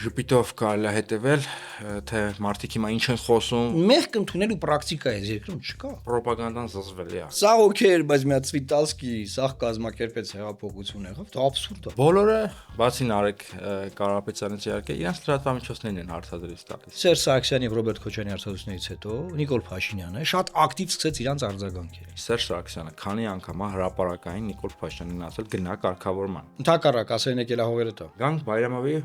ժպիտով կարելի է հետևել, թե մարդիկ հիմա ինչ են խոսում։ Մեղք ընդունել ու պրակտիկա է երկրում չկա։ Պրոպագանդան զզվելի է։ Սա օքեյ էր, բայց մի հատ Ցվիտալսկի սաղ կազմակերպեց հեղափոխություն եղավ, դա աբսուրդ է։ Բոլորը, բացի Նարեկ Կարապետյանից իհարկե, իրենց լրատվամիջոցներն են հարցազրույց տալիս։ Սերժ Սարգսյանի եւ Ռոբերտ Քոչարյանի հարցազրույցներից հետո Նիկոլ Փաշինյանը շատ ակտիվ սկսեց իրանց արձագանքել։ Սերժ Սարգսյանը քանի անգամ է հրապարակային Նիկոլ Փաշինյանին ասել գնա կարգավորման։ Ընդհակառակ ասեն եկել է հողերը տա։ Գանք Բայրամովի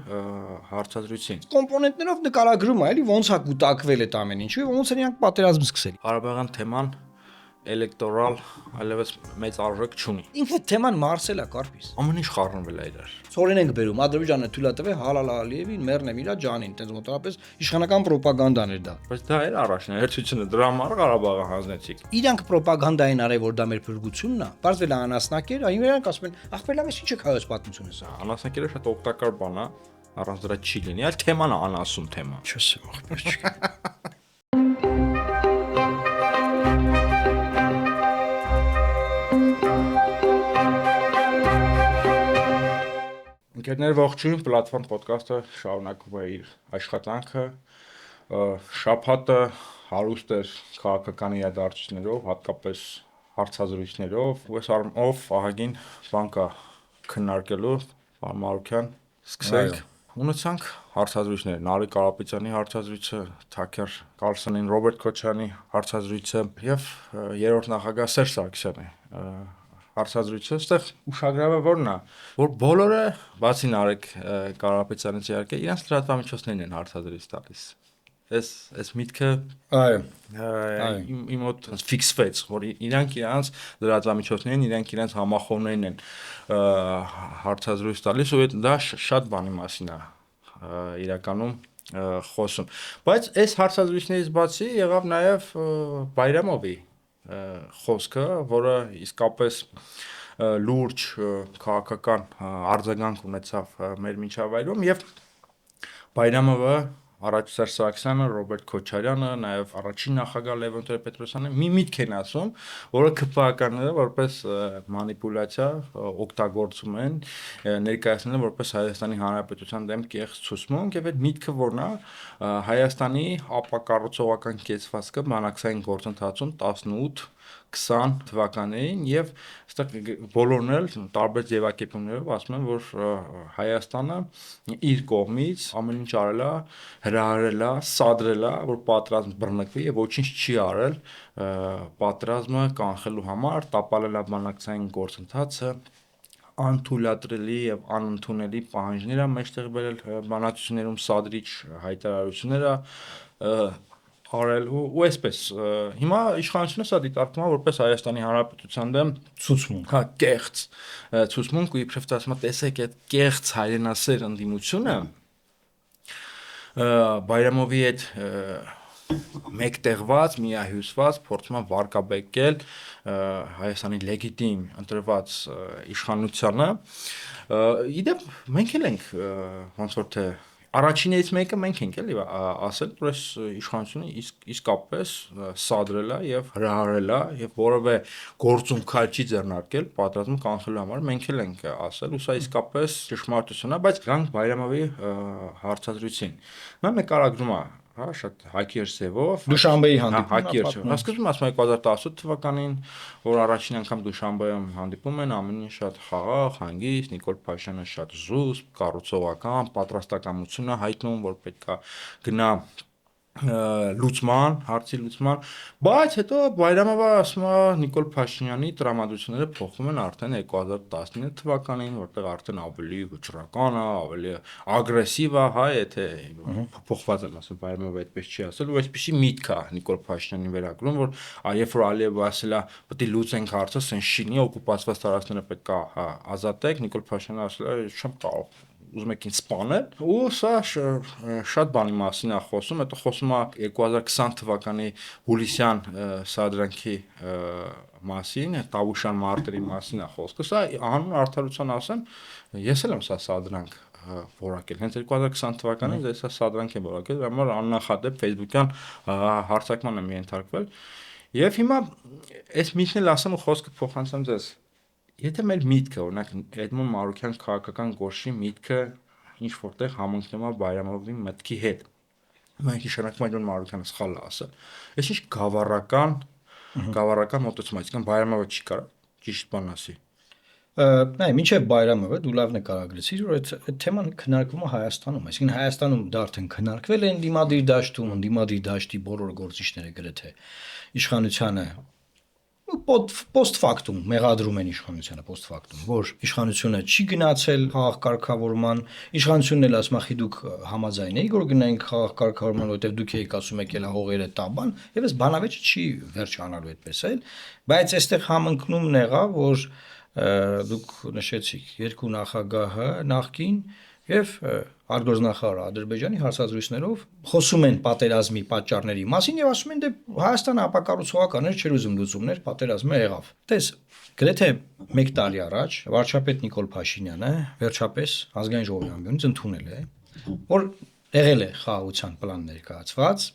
հարցազրույցին։ Կոմպոնենտներով նկարագրում է, էլի ոնց է կուտակվել այդ ամեն ինչը, ոնց են իրանք պատերազմ սկսել։ Ղարաբաղյան թեման էլեկտորալ այլևս մեծ արժեք չունի։ Ինքը թեման մարսել է կարպիս։ Ամեն ինչ խառնվել է իրար։ Ցորեն ենք բերում, Ադրբեջանը թույլ է տվել Հալալ Ալիևին, մեռնեմ իրա ջանին, տենց մոտավորապես իշխանական ռոպագանդան էր դա։ Բայց դա էր առաջնահերթությունը, դրա համար Ղարաբաղը հանձնեցիք։ Իրանք ռոպագանդային արել, որ դա մեր փրկությունն է, բարձվել է անասնակեր, այո իրանք ասում են, ախպեր լավ է, ի՞նչ է հայոց պատմությունը սա։ Անասնակերը շատ օգտակար բան է, առանց դրա չի լինի, այլ թեման է անասուն թեմա։ Չասեմ ախպեր չի։ Ընկերներ ողջույն, պլատֆորմ ոդկասթը շարունակում է իր աշխատանքը։ Շաբաթը հարուստ էր քաղաքական իրադարձություններով, հատկապես հարցազրույցներով։ Այս առումով ահագին բան կա քննարկելու, պարոն Մարուկյան, սկսենք։ Ունեցանք հարցազրույցներ, Նարեկ Կարապետյանի հարցազրույցը, Թաքեր Կարլսոնին, Ռոբերտ Քոչարյանի հարցազրույցը եւ երրորդ նախագահ Սերժ Սարգսյանի հարցազրույցը, այստեղ ուշագրավը որն է, որ բոլորը, բացի Նարեկ Կարապետյանից իհարկե, իրենց լրատվամիջոցներն են հարցազրույց տալիս։ Այս միտքը իմ մոտ ֆիքսվեց, որ իրանք իրանց լրատվամիջոցներն, իրանք իրանց համախոհներն են հարցազրույց տալիս, ու դա շատ բանի մասին է իրականում խոսում։ Բայց այս հարցազրույցներից բացի եղավ նաև Բայրամովի խոսքը, որը իսկապես լուրջ քաղաքական արձագանք ունեցավ մեր միջավայրում եւ Բայրամովը, առաջ Սերժ Սարգսյանը, Ռոբերտ Քոչարյանը, նաև առաջին նախագահ Լևոն Տեր-Պետրոսյանը մի միտք են ասում, որը ԿՊԱ-ականները որպես մանիպուլյացիա օգտագործում են, ներկայացնել որպես Հայաստանի Հանրապետության դեմ կեղծ ցուցմունք, եւ այդ միտքը որն է Հայաստանի ապակառուցողական կեցվածքը բանակցային գործընթացում 18-20 թվականներին եւ այստեղ բոլորն էլ տարբեր ձևակերպումներով ասում են, որ Հայաստանը իր կողմից ամեն ինչ արել է, հրահրել է, սադրել է, որ պատերազմ բռնկվի եւ ոչինչ չի արել պատերազմը կանխելու համար, տապալել է բանակցային գործընթացը, անթույլատրելի եւ անընդունելի պահանջներ է մեջտեղ բերել բանակցություններում սադրիչ հայտարարությունները արել ու այսպես հիմա իշխանությունը սա դիտարկում է որպես Հայաստանի Հանրապետության դեմ Ցուցմունք։ Հա, կեղծ ցուցմունք ու իբրև ասում է տեսեք այդ կեղծ հայրենասեր ընդդիմությունը Բայրամովի այդ մեկտեղված, միահյուսված փորձում է վարկաբեկել Հայաստանի լեգիտիմ ընտրված իշխանությանը։ Իդեպ մենք էլ ենք ոնց որ թե առաջիններից մեկը մենք ենք էլի ասել, որ այս իշխանությունը իսկապես սադրել է եւ հրահրել է եւ որևէ գործում քայլ չի ձեռնարկել պատերազմը կանխելու համար, մենք էլ ենք ասել, ու սա իսկապես ճշմարտություն է, բայց գանք Բայրամովի հարցազրույցին։ Նա նկարագրում է հա շատ հակիրճ ձևով Դուշանբեի հանդիպում հակիրճ սկզբում ասում է 2018 թվականին որ առաջին անգամ Դուշանբեում հանդիպում են ամեն ինչ շատ խաղաղ, հանգիստ, Նիկոլ Փաշինյանը շատ զուսպ, կառուցողական, պատրաստակամություն է հայտնում, որ պետքա գնա լուծման, հարցի լուծման, բայց հետո Բայրամովը ասում է Նիկոլ Փաշինյանի տրամադրությունները փոխվում են արդեն 2019 թվականին, որտեղ արդեն ավելի վճռական է, ավելի ագրեսիվ է, հա, եթե փոխված եմ ասում, Բայրամովը այդպես չի ասել, ու այսպեսի միտք է Նիկոլ Փաշինյանի վերագրում, որ երբ որ Ալիևը ասել է, պետք է լուծենք հարցը, սենց շինի, օկուպացված տարածքները պետք է ազատենք, Նիկոլ Փաշինյանը ասել է, չեմ կարող ուզում եք ինձ սպանել, ու սա շատ բանի մասին է խոսում, հետո խոսում է 2020 թվականի հուլիսյան սադրանքի մասին, Տավուշյան մարտերի մասին է խոսքը, սա անուն արդարության ասեմ, ես էլ եմ սա սադրանք որակել, հենց 2020 թվականին ես սա սադրանք եմ որակել, դրա համար աննախադեպ Facebook-յան հարձակման եմ ենթարկվել, եւ հիմա այս միտքն էլ ասեմ ու խոսքը փոխանցեմ ձեզ Եթե մեր միտքը, օրինակ Էդմոն Մարուկյան քաղաքական գործի միտքը ինչ որտեղ համընկնում է Բայրամովի մտքի հետ։ Մենք նշանակում ենք, որ Մարությանը սխալ է ասել։ Այս ինչ գավառական մոտեցում, այսինքն Բայրամովը չի կարող ճիշտ բան ասի։ Նայ, մինչև Բայրամովը դու լավ նկարագրեցիր, որ այդ թեման քննարկվում է Հայաստանում, այսինքն Հայաստանում դա արդեն քննարկվել են դիմադիր դաշտում, դիմադիր դաշտի բոլոր գործիչները գրեթե իշխանությանը post factum մեղադրում են իշխանությանը post factum, որ իշխանությունը չի գնացել խաղաղ կարգավորման, իշխանությունն էլ ասում է դուք համաձայն եք որ գնայինք խաղաղ կարգավորման, որտեղ դուք եք ասում եք ելա հողերը տաբան, եւ այս բանավեճը չի վերջանալու այդպես էլ, բայց այստեղ համընկնումն եղավ, որ դուք նշեցիք երկու նախագահը նախկին եւ արտգործնախարարը Ադրբեջանի հարցազրույցներով խոսում են պատերազմի պատճառների մասին եւ ասում են դե Հայաստանը ապակառուցողական էր, չէր ուզում լուծումներ, պատերազմը եղավ։ Տես, գրեթե 1 տարի առաջ վարչապետ Նիկոլ Փաշինյանը վերջապես ազգային ժողովի ամբիոնից ընդունել է, որ եղել է խաղաղության պլան ներկայացված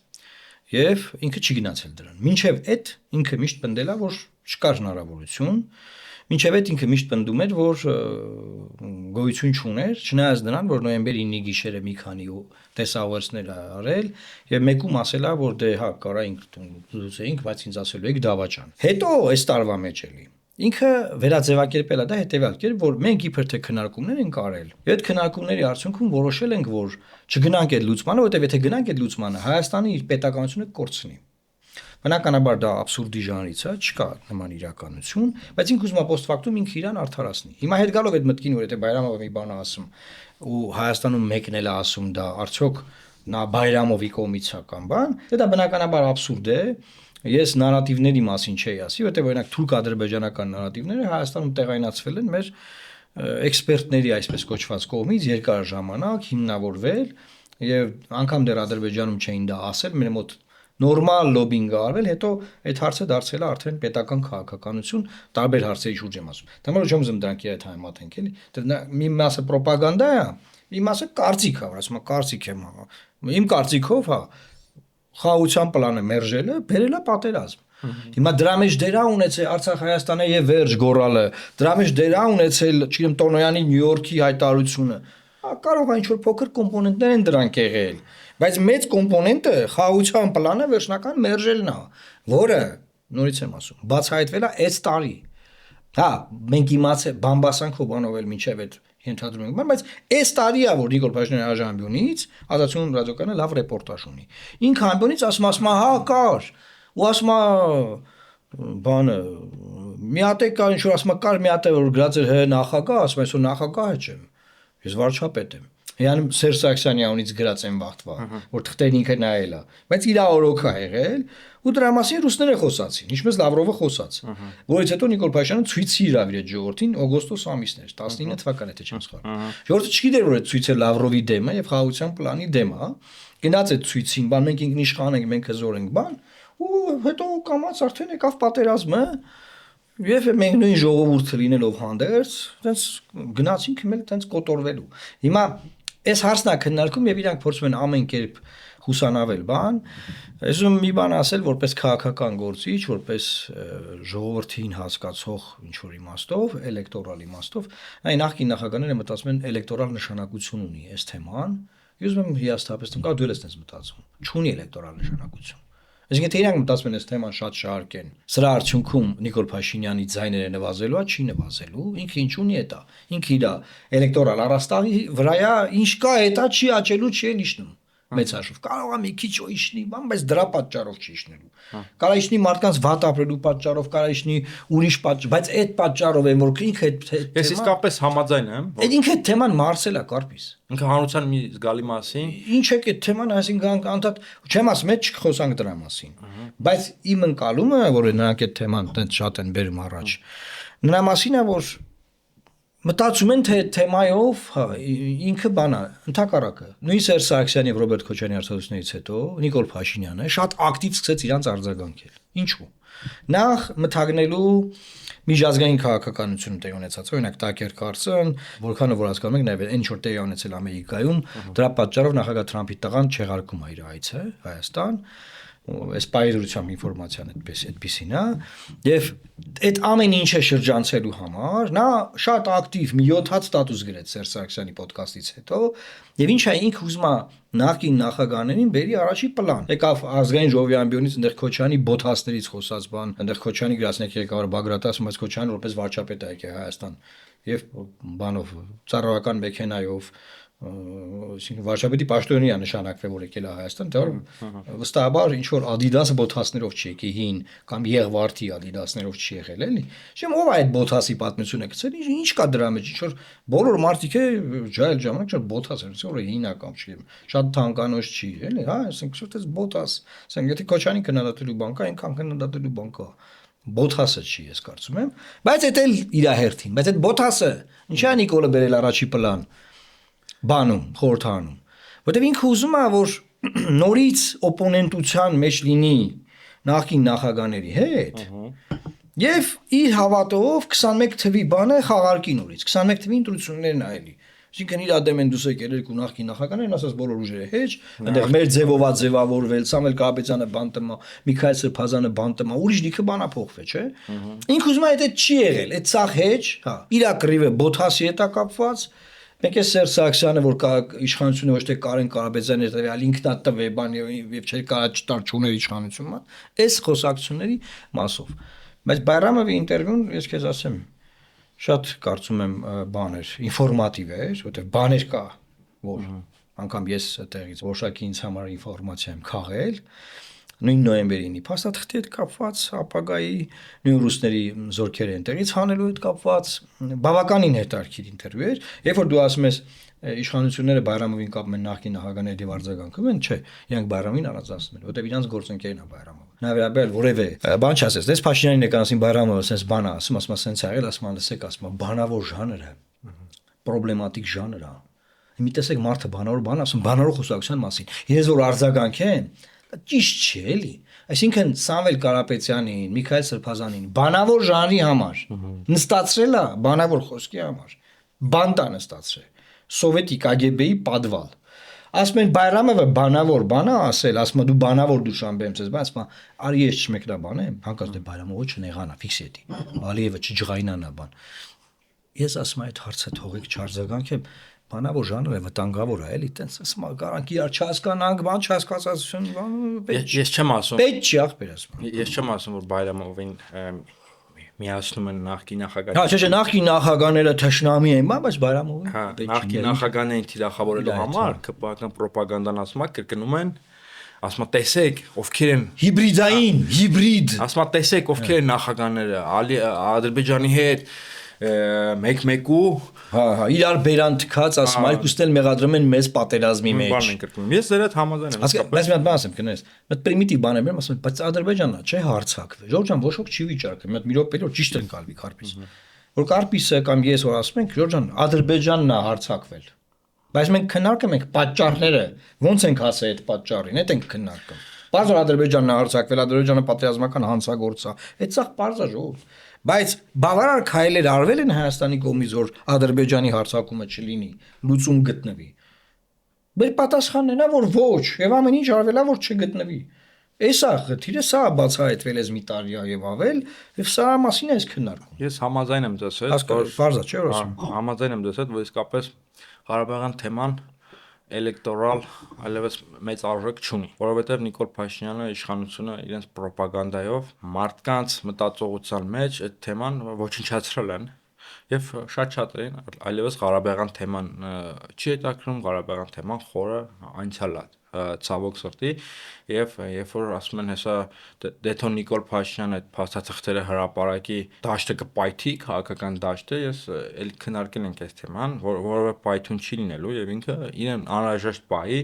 եւ ինքը չի գնացել դրան։ Մինչեւ այդ ինքը միշտ պնդել է, որ չկար հնարավորություն Մինչև այդ ինքը միշտ պնդում էր, որ գոյություն չուներ, չնայած նրան, որ նոյեմբերի 9-ի գիշերը մի քանի տեսահավերցներ արել եւ մեկում ասել է, որ դե հա կարայինք լուծեինք, բայց ինձ ասելու եք դավաճան։ Հետո այս տարվա մեջ էլի ինքը վերաձևակերպել է դա հետեւյալ կերպ, որ մենք իբր թե քննարկումներ ենք արել։ Եվ այդ քննարկումների արդյունքում որոշել ենք, որ չգնանք այդ լուծմանը, որտեղ եթե գնանք այդ լուծմանը, Հայաստանը իր պետականությունը կորցնի։ Բնականաբար դա աբսուրդի ժանրից է, չկա նման իրականություն, բայց ինքը ուզում է post factum ինքը իրան արդարացնի։ Հիմա հետ գալով այդ մտքին, որ եթե Բայրամովը մի բան ասում ու Հայաստանում մեկն էլ է ասում դա, արդյոք նա Բայրամովի կողմից է կամ բան, դա բնականաբար աբսուրդ է։ Ես նարատիվների մասին չէի ասի, որտեղ օրինակ թուրք-ադրբեջանական նարատիվները Հայաստանում տեղայնացվել են մեր էքսպերտների այսպես կոչված կողմից երկար ժամանակ հիմնավորվել եւ անգամ դեռ Ադրբեջանում չէին դա ասել, մեր մոտ նորմալ լոբինգ արվել, հետո այդ հարցը դարձել է արդեն պետական քաղաքականություն, տարբեր հարցերի շուրջ եմ ասում։ Դա մոտ չեմ ուզում դրանք իրար համատենք էլի։ Դա մի մասը ռոպագանդա է, մի մասը կարծիք է, որ ասում եմ կարծիք եմ, իմ կարծիքով, հա, խաղաղության պլանը մերժելը բերել է պատերազմ։ Հիմա դրա մեջ դերա ունեցել Արցախ-Հայաստանը եւ վերջ գորալը, դրա մեջ դերա ունեցել, չգիտեմ, Տոնոյանի Նյու Յորքի հայտարարությունը։ Կարող է ինչ-որ փոքր կոմպոնենտներ են դրանք եղել, բայց մեծ կոմպոնենտը խաղաղության պլանը վերջնական մերժելն է, որը նորից եմ ասում, բացահայտվել է այս տարի։ Հա, մենք իմացել բամբասանքով բանով էլ մինչև այդ ենթադրում ենք, բայց այս տարի է որ Նիկոլ Փաշինյանը Աժամբյոնից Ազատություն ռադիոկայանը լավ ռեպորտաժ ունի։ Ինքը ամբյոնից ասում հա կար, ու ասում բանը մի հատ է կար ինչ որ ասում կար մի հատ է որ գրած էր հ նախագահ, ասում այսօր նախագահը չեմ։ Ես վարչապետ եմ։ Հիանում Սերժ Սարգսյանյանից գրած են վաղտվա, որ թղթերն ինքը նայել է, բայց իր օրոք է եղել, ու դրա մասին ռուսները խոսացին, ինչպես Լավրովը խոսաց, որից հետո Նիկոլ Փաշինյանը ցույցի իրավ իր ժողովրդին օգոստոս ամիսն էր, 19 թվականը, թե չեմ սխալվում։ Ժողովուրդը չգիտեր որ այդ ցույցը Լավրովի դեմ է եւ խաղաղության պլանի դեմ է, գնաց այդ ցույցին, բան մենք ինքնիշխան ենք, մենք հզոր ենք, բան, ու հետո կամած արդեն եկավ պատերազմը, եւ մենք նույն ժողովուրդը լինելով հանդերձ, այտենց գնացինք մել այտենց կոտորվելու։ Հիմա այս հարցն է քննարկում եւ իրանք փորձում են ամեն կերպ հուսանավել բան, այսում մի բան ասել որպես քաղաքական գործիչ, որպես ժողովրդին հասկացող ինչ որ իմաստով, էլեկտորալ իմաստով, այն նախկին նախագահները մտածում են էլեկտորալ նշանակություն ունի այս թեման, ուզում եմ հիասթափեցնում, կա դու ես այդպես մտածում, չունի էլեկտորալ նշանակություն։ Այսինքն թե իրանք մտածում են այս թեման շատ շարքեն։ Սրա արդյունքում Նիկոլ Փաշինյանի ձայները նվազելու է, չի նվազելու, ինքը ինչ ունի է դա։ Ինքը իր էլեկտորալ առաստաղի վրայա ինչ կա է դա չի աճելու, չի էլ իշնում։ Մեծ հաշվով կարող է մի քիչ իշնի, բան, բայց դրա պատճառով չի իշնելու։ Կարող իշնի մարդկանց վատ ապրելու պատճառով, կարող իշնի ուրիշ պատճառ, բայց այդ պատճառով է որ ինքը Ես իսկապես համաձայն եմ։ Այդ ինքը թեման մարսել է կարպիս։ Ինքը հանրության մի զգալի մասին։ Ինչ է այդ թեման, այսինքն անդադ չեմ ասում, հետ չխոսանք դրա մասին։ Բայց իմ ընկալումը, որ նրանք այդ թեման այդպես շատ են բերում առաջ, նրա մասին է, որ մտածում են թե թեմայով, հա, ինքը բանա, ընդհակառակը։ Նույն Սերժ Սարգսյանի եւ Ռոբերտ Քոչարյանի արտահայտությունից հետո Նիկոլ Փաշինյանը շատ ակտիվ սկսեց իրանց արձագանքել։ Ինչու՞։ Նախ մթագնելու միջազգային քաղաքականություն տեղի ունեցած, օրինակ Տակեր Կարլսոն, որքանը որ հասկանում եք, նաև այն ինչ որ տեղի ունեցել Ամերիկայում, դրա պատճառով նախագահ Թրամփի տղան չեղարկում է իր այցը Հայաստան։ այս պայծրությամբ ինֆորմացիան այդպեսին, հա, եւ այդ ամեն ինչը շրջանցելու համար նա շատ ակտիվ մի 7 հատ ստատուս գրեց Սերժ Սարգսյանի ոդկասթից հետո եւ ինչա ինքը ուզում է նախին նախագահներին բերի առաջի պլան եկավ ազգային ժողովի ամբիոնից այնտեղ Քոչյանի բոթասներից խոսած բան այնտեղ Քոչյանի գրասենյակի ղեկավար Բագրատը ասում է Քոչյանը որպես վարչապետ է եկել Հայաստան եւ բանով ծառայական մեքենայով այսինքն վարչապետի պաշտոնի է նշանակվել որ եկել է Հայաստան դա վստահաբար ինչ որ Adidas բոթասներով չի եկել հին կամ Եղվարդի Adidas-ներով չի եղել էլի շեմ ով է այդ բոթասի պատմությունը գցել ինչ կա դրա մեջ ինչ որ բոլոր մարդիկ է ջայլ ժամանակ չէ բոթաս է որ հինական չի շատ թանկանոց չի էլի հա ասենք շուտ էս բոթաս ասենք եթե Քոչյանի քննադատելու բան կա այնքան քննադատելու բան կա բոթասը չի ես կարծում եմ բայց այդ էլ իր հերթին բայց այդ բոթասը ինչա Նիկոլը բերել առաջի պլան բանում խորհրդանում որտեվ ինքը ուզում է որ նորից օպոնենտության մեջ լինի նախին նախագաների հետ եւ իր հավատով 21 թվի բանը խաղարկի նորից 21 թվի ընտրություններն այլի այսինքն իր դեմ են դուս եկել երկու նախին նախագաներն ասած բոլոր ուժերը հեչ այնտեղ մեր ձևովա ձևավորվել Սամվել Կարապետյանը բանտմա Միքայել Սրբազանը բանտմա ուրիշ լիքը բանա փոխվել չէ ինքը ուզում է այդ չի եղել այդ սաղ հեչ հա իր ակրիվը բոթասի հետ է կապված Մեկ է Սերժ Սարգսյանը որ իշխանությունը ոչ թե Կարեն Կարապետյանը այլ ինքնատվե բան եւ չէր կարա չտար չուներ իշխանությունը այս խոսակցությունների մասով բայց Բայրամովի ինտերվյուն ես քեզ ասեմ շատ կարծում եմ բաներ ինֆորմատիվ էր որտեղ բաներ կա որ անգամ ես այդտեղից որոշակի ինձ համար ինֆորմացիա եմ քաղել նույն նոյեմբերին փաստաթղթի հետ կապված ապագայի նույն ռուսների զորքերը այնտեղից հանելու հետ կապված բավականին հետաքրքիր ինտերվյու էր երբ որ դու ասում ես իշխանությունները Բայրամովին կապում են նախկին նախագահների եւ արձագանքում են չէ իրանք Բայրամովին առանձնացնում են որտեւ իրանք գործընկերն է Բայրամովը նա վերաբերել որևէ բան չասես դες Փաշինյանին եկան Բայրամովը sense բան ասում sense աղել ասում լսեք ասում բանավոր ժանր է պրոբլեմատիկ ժանր է մի տեսեք մարդը բանավոր բան ասում բանավոր խոսակցության մասին ես որ արձագանքեն ճիշտ չէ էլի այսինքն Սամվել Կարապետյանին Միքայել Սրբազանին բանավոր ժանրի համար նստածրել է բանավոր խոսքի համար բանտա նստածրել սովետիկ ԱԳԲ-ի падվալ ասում են Բայրամովը բանավոր բանա ասել ասում դու բանավոր դուշանբե եմ ցես բայց ասում արի ես չմեկնաբանեմ հանկարծ դե Բայրամովը չնեղանա ֆիքսետի Ալիևը չջղայնանա բան ես ասում այդ հարցը թողեք չարձագանքեմ բանավոր ժանրը վտանգավոր է էլի տենց ասում կարանք իրար չհասկանանք բան չհասկացածություն ես չեմ ասում պետք չի ախպեր ասում ես չեմ ասում որ Բայրամովին միացնում են նախկին նախագահ հա չէ նախկին նախագահները թշնամի են բայց Բայրամովը հա նախկին նախագահներին թիրախավորելու համար ԿՊԱ-ական ռոպագանդան ասում է կրկնում են ասում տեսեք ովքեր են հիբրիդ ասում տեսեք ովքեր են նախագահները Ադրբեջանի հետ մեկ-մեկու հա իրար բերան թքած ասում երկուսն էլ մեղադրում են մեզ պատերազմի մեջ բան են կրկնում ես դրա հետ համաձայն եմ բայց մի հատ բան ասեմ կնես մի պրիմիտիվ բան եմ ասում բայց Ադրբեջանն չէ հարցակվել Ժորժ ջան ոչ ոք չի վիճարկել մի հատ մի րոպե ճիշտ են գալվի Կարպիս որ Կարպիսը կամ ես որ ասում ենք Ժորժ ջան Ադրբեջանն է հարցակվել բայց մենք քննարկում ենք պատճառները ո՞նց ենք հասել այդ պատճառին այդ ենք քննարկում բարձր Ադրբեջանն է հարցակվել Ադրբեջանը պատերազմական հանցագործ է այդ սա բարձր ժողով բայց բավարար քայլեր արվել են Հայաստանի կողմից որ Ադրբեջանի հարցակումը չլինի լուծում գտնվի մեր պատասխանն է նա որ ոչ եւ ամեն ինչ արվել է որ չգտնվի Էսա խնդիրը սա բացահայտվել է մի տարի եւ ավել եւ սա մասին է քննարկում ես համաձայն եմ դες հետ բարձր չէ որ ասում համաձայն եմ դες հետ որ իսկապես Ղարաբաղյան թեման էլեկտորալ այլևս մեծ արժեք չունի, որովհետև Նիկոլ Փաշինյանը իշխանությունը իրենց ռոպագանդայով մարդկանց մտածողության մեջ այդ թեման ոչնչացրել են եւ շատ-շատերին այլևս Ղարաբաղյան թեման չի հետաքրում, Ղարաբաղյան թեման խորը անցյալ է ցավոք սրտի եւ երբ որ ասում են հեսա դեթո Նիկոլ Փաշինյանը այդ փաստաթղթերը հրապարակի դաշտը կպայթի քաղաքական դաշտը ես էլ քննարկել ենք այս թեման որովհետեւ պայթուն չի լինելու եւ ինքը իրեն անհրաժեշտ պահի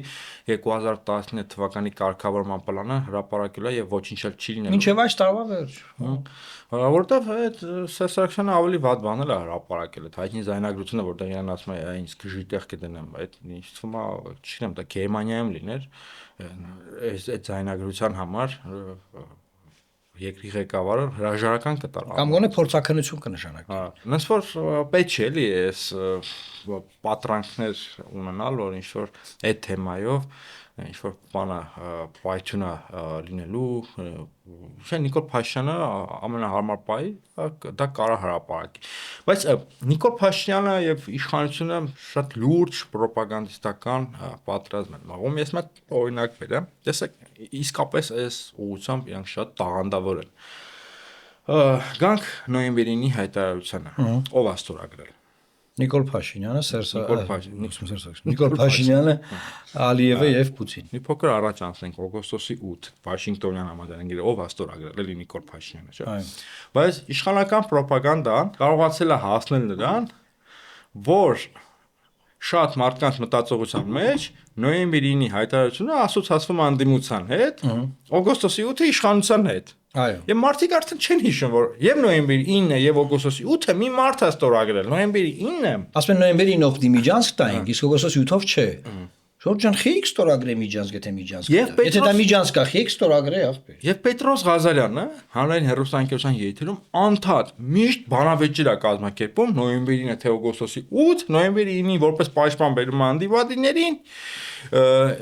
2019 թվականի կարգավորման պլանը հրապարակելու է եւ ոչինչ էլ չի լինելու մինչեւ այս տարվա վերջ որովհետեւ այդ Սերժյանը ավելի վատ բաներ է հրապարակել այդ հայտնի զայնագրությունը որտեղ իրան ասում է ինձ քժի տեղ կդնեմ այդ ինչ թվում է չգիտեմ դա Գերմանիայում լիներ այդ զայնագրության համար երկրի ղեկավարը հրաժարական կտար կամ գոնե փորձակնություն կնշանակի հա նենց որ պետք չէ էլի այս պատրանքներ ունենալ որ ինչ որ այդ թեմայով ինչ որ բանը պայթյունա լինելու չէ Նիկոլ Փաշինյանը ամենահարմար պահի դա կարա հրապարակի բայց Նիկոլ Փաշինյանը եւ իշխանությունը շատ լուրջ ռոպագանդիստական պատրաստ են մաղում ես մեկ օրինակ բերեմ տեսեք իսկապես այս ուղղությամբ իրանք շատ տաղանդավոր են գանք նոյեմբերի 9-ի հայտարարությանը ով է ստորագրել Նիկոլ Փաշինյանը, Նիկոլ Փաշինյանը, Ալիևը եւ Պուտին։ Մի փոքր առաջ անցնենք օգոստոսի 8 Վաշինգտոնյան համաձայնագիրը ով է ստորագրել էլի Նիկոլ Փաշինյանը, չէ՞։ Բայց իշխանական ռոպագանդան կարողացել է հասնել նրան, որ շատ մարդկանց մտածողության մեջ նոյեմբերի 9-ի հայտարարությունը ասոցացվում անդիմության հետ, օգոստոսի 8-ը իշխանության հետ։ Այո։ Եվ մարդիկ արդեն չեն հիշում, որ եւ նոյեմբերի 9-ը եւ օգոստոսի 8-ը մի մարդ է ստորագրել։ Նոյեմբերի 9-ը ասում են նոյեմբերի 9-ով Դիմիջանսկ տայինք, իսկ օգոստոսի 8-ով չէ։ Ժորժ ջան, խիք ստորագրե Միջանսկ, եթե Միջանսկ։ Եթե դա Միջանսկ է, խիք ստորագրե աղբեր։ Եվ Պետրոս Ղազարյանը հանրային հեռուստաընկերության եթերում անդադ միշտ բանավեճեր է կազմակերպում նոյեմբերի 9-ը թե օգոստոսի 8, նոյեմբերի 9-ի որպես պաշտպան բերում անդիվադիներին,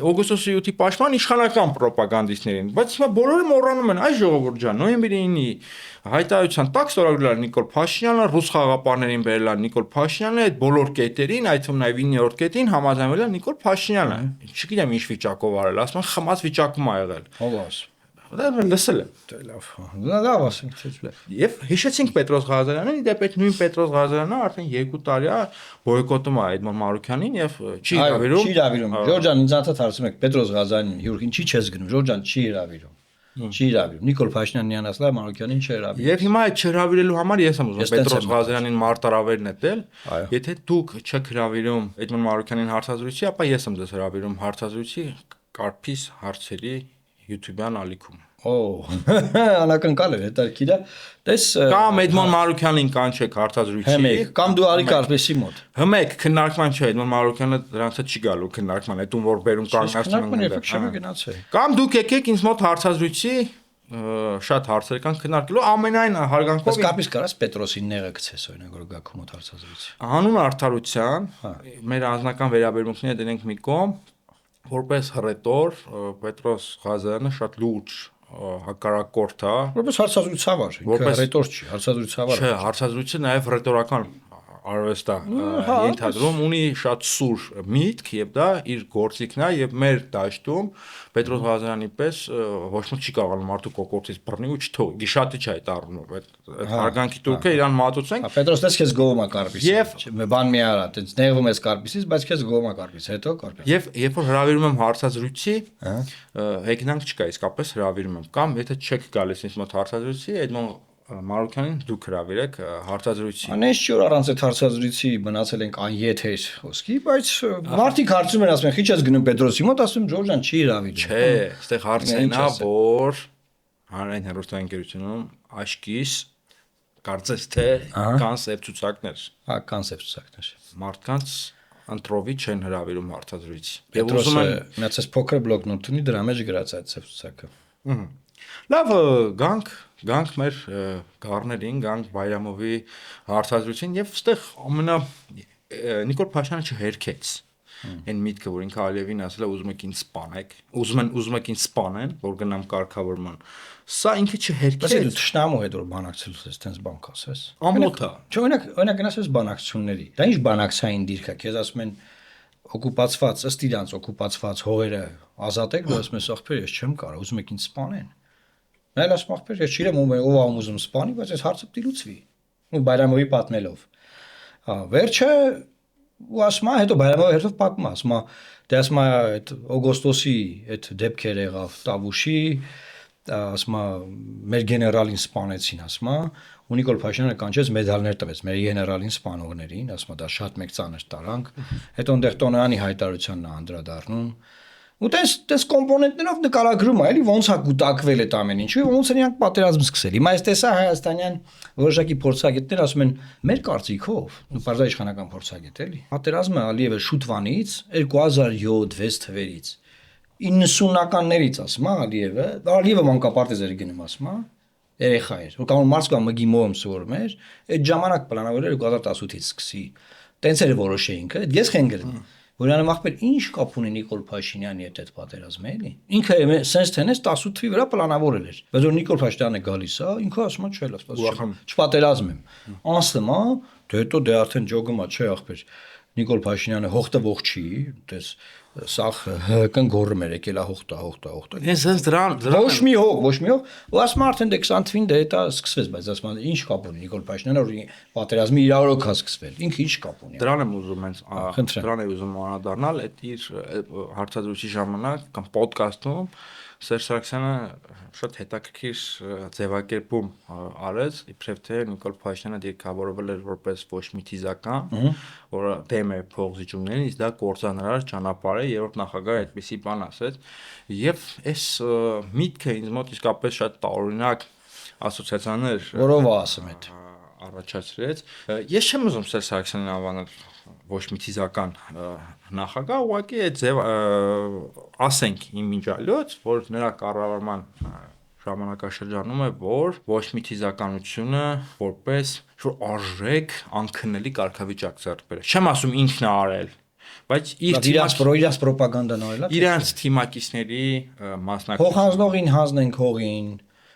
օգոստոսի 8-ի պաշտպան իշխանական ռոպագանդիստներին, բայց հիմա բոլորը մոռանում են, այ ժողովուրդ ջան, նոյեմբերի 9-ի հայտարարության տակ ստորագրել է Նիկոլ Փաշինյանը, ռուս խաղաղապահներին բերել է Նիկոլ Փաշինյանը, այդ բոլոր կետերին, այդ թվում նաև 9-րդ կետին համաձայնվել է Նիկոլ Փաշինյանը։ Չգիտեմ ինչ վիճակով արել, ասում են խմած վիճակում ա եղել։ Ով ասում։ Դա լսել եմ։ Դե լավ ասենք, չէ՞։ Եվ հիշեցինք Պետրոս Ղազարյանին, դեպ այդ նույն Պետրոս Ղազարյանը արդեն 2 տարի է բոյկոտում է Էդմոն Մարուքյանին եւ չի հրավիրում։ Չի հրավիրում։ Ժորժ ջան, ինձ անդադ հարցում եք Պետրոս Ղազարյանին հյուրին չի չես գնում։ Ժորժ ջան, չի հրավիրում։ Չի հրավիրում։ Նիկոլ Փաշինյանն իանասլա Մարուքյանին չի հրավիրում։ Եվ հիմա այդ չհրավիրելու համար ես եմ ուզում Պետրոս Ղազարյանին մարտարավեր նետել։ Եթե դուք չեք հրավիրում Էդմոն Մարուքյանին հարցազրույցի, ապա ես եմ ձեզ հրավիրում հարցազրույցի Կարփիս հարցերի YouTube-յան ալիքում։ Օ, անակնկալ է, հետաքրքիր է։ Տես Կամ Էդմոն Մարուքյանին կանչեք հարցազրույցի։ Հմեք, կամ դու արի Կարպեսի մոտ։ Հմեք քննարկման չէ, Էդմոն Մարուքյանը դրանց հետ չի գալու քննարկման, այդ ում որ բերում Քննարկման կանգնացնում երբեք չեմ գնացել։ Կամ դուք եկեք ինձ մոտ հարցազրույցի շատ հարցեր կան քննարկելու ամենայն հարգանքով։ Բայց Կարպես կարաս Պետրոսին նեղը գցես օրինակ որ գա քո մոտ հարցազրույցի։ Հանուն արդարության մեր անձնական վերաբերմունքները դնենք մի կողմ, որպես հռետոր Պետրոս Ղազարյանը շատ լուրջ հակառակորդ է, Որպես հարցազրույցավար, ինքը ռետոր չի, հարցազրույցավար։ չէ, հարցազրույցը նաև ռետորական արվեստ է ենթադրում, ունի շատ սուր միտք եւ դա իր գործիքն է եւ մեր դաշտում Պետրոս Ղազարյանի պես ոչ ոք չի կարողանում մարդու կոկորտից բռնի ու չթողի, գիշատի չի այդ առնում, այդ հարգանքի турքը իրան մատուցենք։ Պետրոս դες քեզ գովում է Կարպիսից։ Բան մի արա, դες նեղվում ես Կարպիսից, բայց քեզ գովում է Կարպիս, հետո Կարպիս։ Եվ երբ որ հրավիրում եմ հարցազրույցի, հեգնանք չկա, իսկապես հրավիրում եմ, կամ եթե չեք գալիս ինձ մոտ հարցազրույցի, Էդմոն Մարուքյանին դուք հրավիրեք հարցազրույցի։ Անես չոր առանց այդ հարցազրույցի մնացել ենք անյեթեր ոսկի, բայց մարդիկ հարցում են, ասում են, քիչ ես գնում Պետրոսի մոտ, ասում եմ Ժորժան չի հրավիրում։ Չէ, այստեղ հարցն է, որ հանրային հեռուստաընկերությունում աշկիս կարծես թե կոնցեպտ ցուցակներ։ Հա, կոնցեպտ ցուցակներ։ Մարդկանց ընտրովի չեն հրավիրում հարցազրույցի։ Եվ ուզում են մնացած փոքր բլոկնոտ ունի, դրա մեջ գրած այդ ցուցակը։ Լավ, գանք մեր գառներին, գանք Բայրամովի հարցազրույցին եւ այստեղ ամենա Նիկոլ Փաշինյանը չհերքեց այն միտքը, որ ինքը Ալիևին ասել է ուզում եք ինձ սպանեք, ուզում եք ինձ սպանեն, որ գնամ կարգավորման։ Սա ինքը չհերքեց։ Բայց դու ճշնամու հետ որ բանակցելուց ես տենց բան կասես։ Ամոթ է։ Չէ, օրինակ գնացես բանակցությունների։ Դա ինչ բանակցային դիրք է, քեզ ասում են օկուպացված, ըստ իրանց օկուպացված հողերը ազատեք, դու ասում ես ախպեր, ես չեմ կարող, ուզում եք ինձ սպանեն։ Նայել ասում ախպեր, ես չիրեմ ով ամ ուզում սպանի, բայց այս հարցը պիտի լուծվի։ Ու Բայրամովի պատմելով։ Հա, վերջը ու ասում է, հետո Բայրամովը հետո պատմում է, ասում է, դե ասում է այդ օգոստոսի այդ դեպքեր եղավ Տավուշի, ասում է մեր գեներալին սպանեցին, ասում է, ու Նիկոլ Փաշինյանը կանչեց մեդալներ տվեց մեր գեներալին սպանողներին, ասում է դա շատ մեծ ծանր տարանք, հետո այնտեղ Տոնոյանի հայտարարությանն է անդրադառնում։ Ու տես կոմպոնենտներով նկարագրում է, էլի ոնց է կուտակվել այդ ամեն ինչը, ոնց են իրանք պատերազմ սկսել։ Հիմա այս տեսա հայաստանյան որոշակի փորձագետներ ասում են, մեր կարծիքով, ու բարձր իշխանական փորձագետ էլի, պատերազմը Ալիևը շուտվանից 2007-6 թվերից 90-ականներից ասում է Ալիևը մանկապարտեզ էր գնում ասում է, երեխա էր, որ կամ Մոսկվա ՄԳԻՄՈ-ում սովորում էր, այդ ժամանակ պլանավորել էր 2018-ից սկսի։ Տենց էր որոշեինք, ես խեն գրել։ որ իրան ախպեր ինչ կապ ունի Նիկոլ Փաշինյանի հետ այդ պատերազմը, էլի։ Ինքը sense tennis 18 թվի վրա պլանավորել էր։ Բայց որ Նիկոլ Փաշինյանը գալիս է, ինքը ասում է չէ, չպատերազմեմ։ Անսլում է, դե հետո դե արդեն ջոգում է, չէ ախպեր։ Նիկոլ Փաշինյանը հողտվող չի, դες սախ կնգորում էր եկել է հողտա։ Ես դրան Ոչ մի հող, ու ասում արդեն դե 20 թվին դե դա սկսվեց, բայց ասում են ինչ կապ ունի Նիկոլ Փաշինյանը, որ պատերազմի իրավարոք է սկսվել։ Ինքը ինչ կապ ունի։ Դրան եմ ուզում դրան եմ ուզում անդառնալ, այդ իր հարցազրույցի ժամանակ կամ ոդկասթում Սերժ Սարգսյանը շատ հետաքրքիր ձևակերպում արեց, իբրև թե Նիկոլ Փաշինյանը դիրքավորվել էր որպես ոչ մի թիզական, որը դեմ է փողզիջումներին, իսկ դա կործանարար ճանապարհ է, երրորդ նախագահը այդպիսի բան ասեց, եւ այս միտքը ինձ մոտ իսկապես շատ տարօրինակ ասոցիացիաներ որով ասում այդ առաջացրեց։ Ես չեմ ուզում Սերժ Սարգսյանին անվանել ոչ մի թիզական նախագահ, ուղղակի այդ ձև ասենք իմ միջալոց, որ նրա կառավարման ժամանակաշրջանում է, որ ոչ մի թիզականությունը որպես շուտ արժեք անքննելի կարգավիճակ ձեռք բերել։ Չեմ ասում ինքն է արել, բայց իրաց ռոպագանդան արել է։ Իրանց թիմակիցների մասնակցությունը փոխանցողին հանձնենք հողին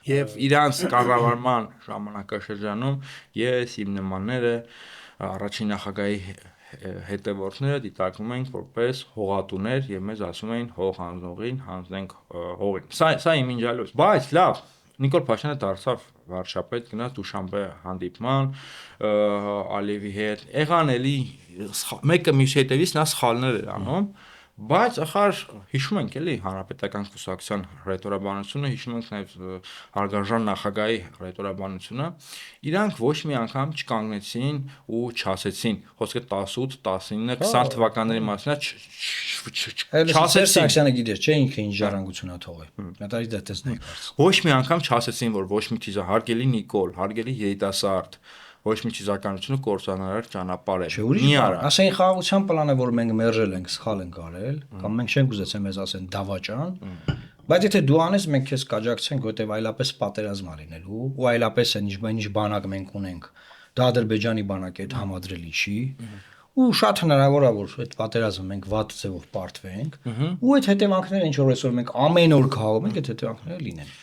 եւ իրանց կառավարման ժամանակաշրջանում ես իմ նմանները առաջին նախագահի հետևորդները դիտարկվում ենք որպես հողատուներ եւ մեզ ասում էին հող հանձնողին հանձնենք հողին։ Սա իմ ինջալոց, բայց լավ Նիկոլ Փաշինյանը դարձավ վարչապետ, գնաց Դուշանբե հանդիպման Ալիևի հետ, եղան էլի մեկը մյուսի հետևից նա սխալներ էր անում, բայց ախր հիշում ենք էլի հանրապետական կուսակցության ռետորաբանությունը, հիշում ենք նաև Հարգարժան նախագահի ռետորաբանությունը, իրանք ոչ մի անգամ չկանգնեցին ու չասեցին, խոսքը 18, 19, 20 թվականների մասին չասեցին։ Սարգսյանը գիտեր, չէ ինքը ինչ ժառանգություն է թողել։ Նետարից դա տեսնենք հարց։ Ոչ մի անգամ չասեցին, որ ոչ մի թիզա հարգելի Նիկոլ, հարգելի երիտասարդ ոչ մի ճիզականությունը կործանարար ճանապարհ է։ Մի արա։ Ասեն խաղաղության պլանը, որ մենք մերժել ենք, սխալ ենք արել, կամ մենք չենք ուզեցել մեզ ասեն դավաճան, բայց եթե դու անես, մենք քեզ կաջակցենք, որտեվ այլապես պատերազմ ա լինելու, ու այլապես այն ինչ բանակ մենք ունենք, դա Ադրբեջանի բանակի հետ համադրելի չի, ու շատ հնարավոր է, որ այդ պատերազմը մենք վատ ձևով պարտվենք, ու այդ հետևանքները ինչ որ այսօր մենք ամեն օր քաղում ենք, այդ հետևանքները լինեն։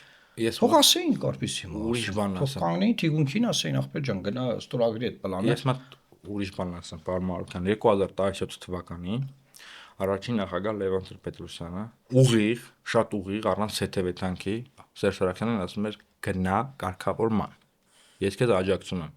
Ես Թող ասեին կարպիսի ուրիշ բան ասեմ։ Թող կանգնեին թիգունքին ասեին ախպեր ջան գնա ստորագրի այդ պլանը։ Ես մատ ուրիշ բան ասեմ, պարոն Մարուկյան, 2017 թվականին առաջին նախագահ Լևոն Տեր-Պետրոսյանը ուղիղ, շատ ուղիղ առանց հետևեթանքի Սերժ Սարգսյանին ասում էր գնա կարգավորման։ Ես քեզ աջակցում եմ։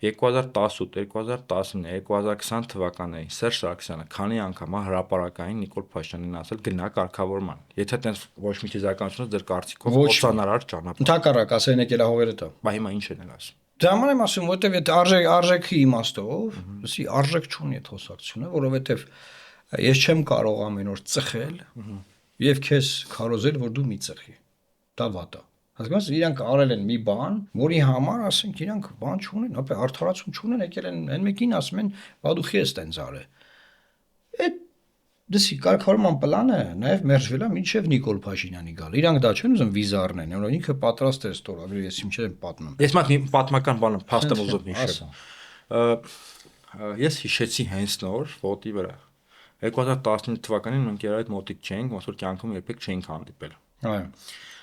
2018, 2019, 2020 թվականներին Սերժ Սարգսյանը քանի անգամ է հրապարակային Նիկոլ Փաշինյանին ասել գնա կարգավորման։ Եթե տենց ոչ մի թիզականություն ձեր կարծիքով կործանարար ճանապարհ։ Ընդհակառակ ասեն եկել է հողերը տա։ Բա հիմա ինչ են ասում։ Դա համար եմ ասում, որտեվ այդ արժեքի իմաստով, լսի արժեք չունի այդ խոսակցությունը, որովհետև ես չեմ կարող ամեն օր ծխել եւ քեզ քարոզել, որ դու մի ծխի։ Դա վատ է։ Հասկանաս, իրանք արել են մի բան, որի համար ասենք իրանք բան չունեն, ապա արդարացում չունեն, եկել են այն մեկին ասում են, բա դու քեզ տենց արել։ Այդ դասի կարգավորման պլանը նաև մերժվել է մինչև Նիկոլ Փաշինյանի գալ։ Իրանք դա չեն ուզում վիզա առնեն, որ ինքը պատրաստ է ստորագրել, ես ինչ եմ պատմում։ Ես մի պատմական բան եմ փաստեմ ուզում հիշել։ Ես հիշեցի հենց նոր ֆոտոյի վրա 2015 թվականին մենք երբ այդ մոտիկ չենք, ոնց որ կյանքում երբեք չենք հանդիպել։ Այո։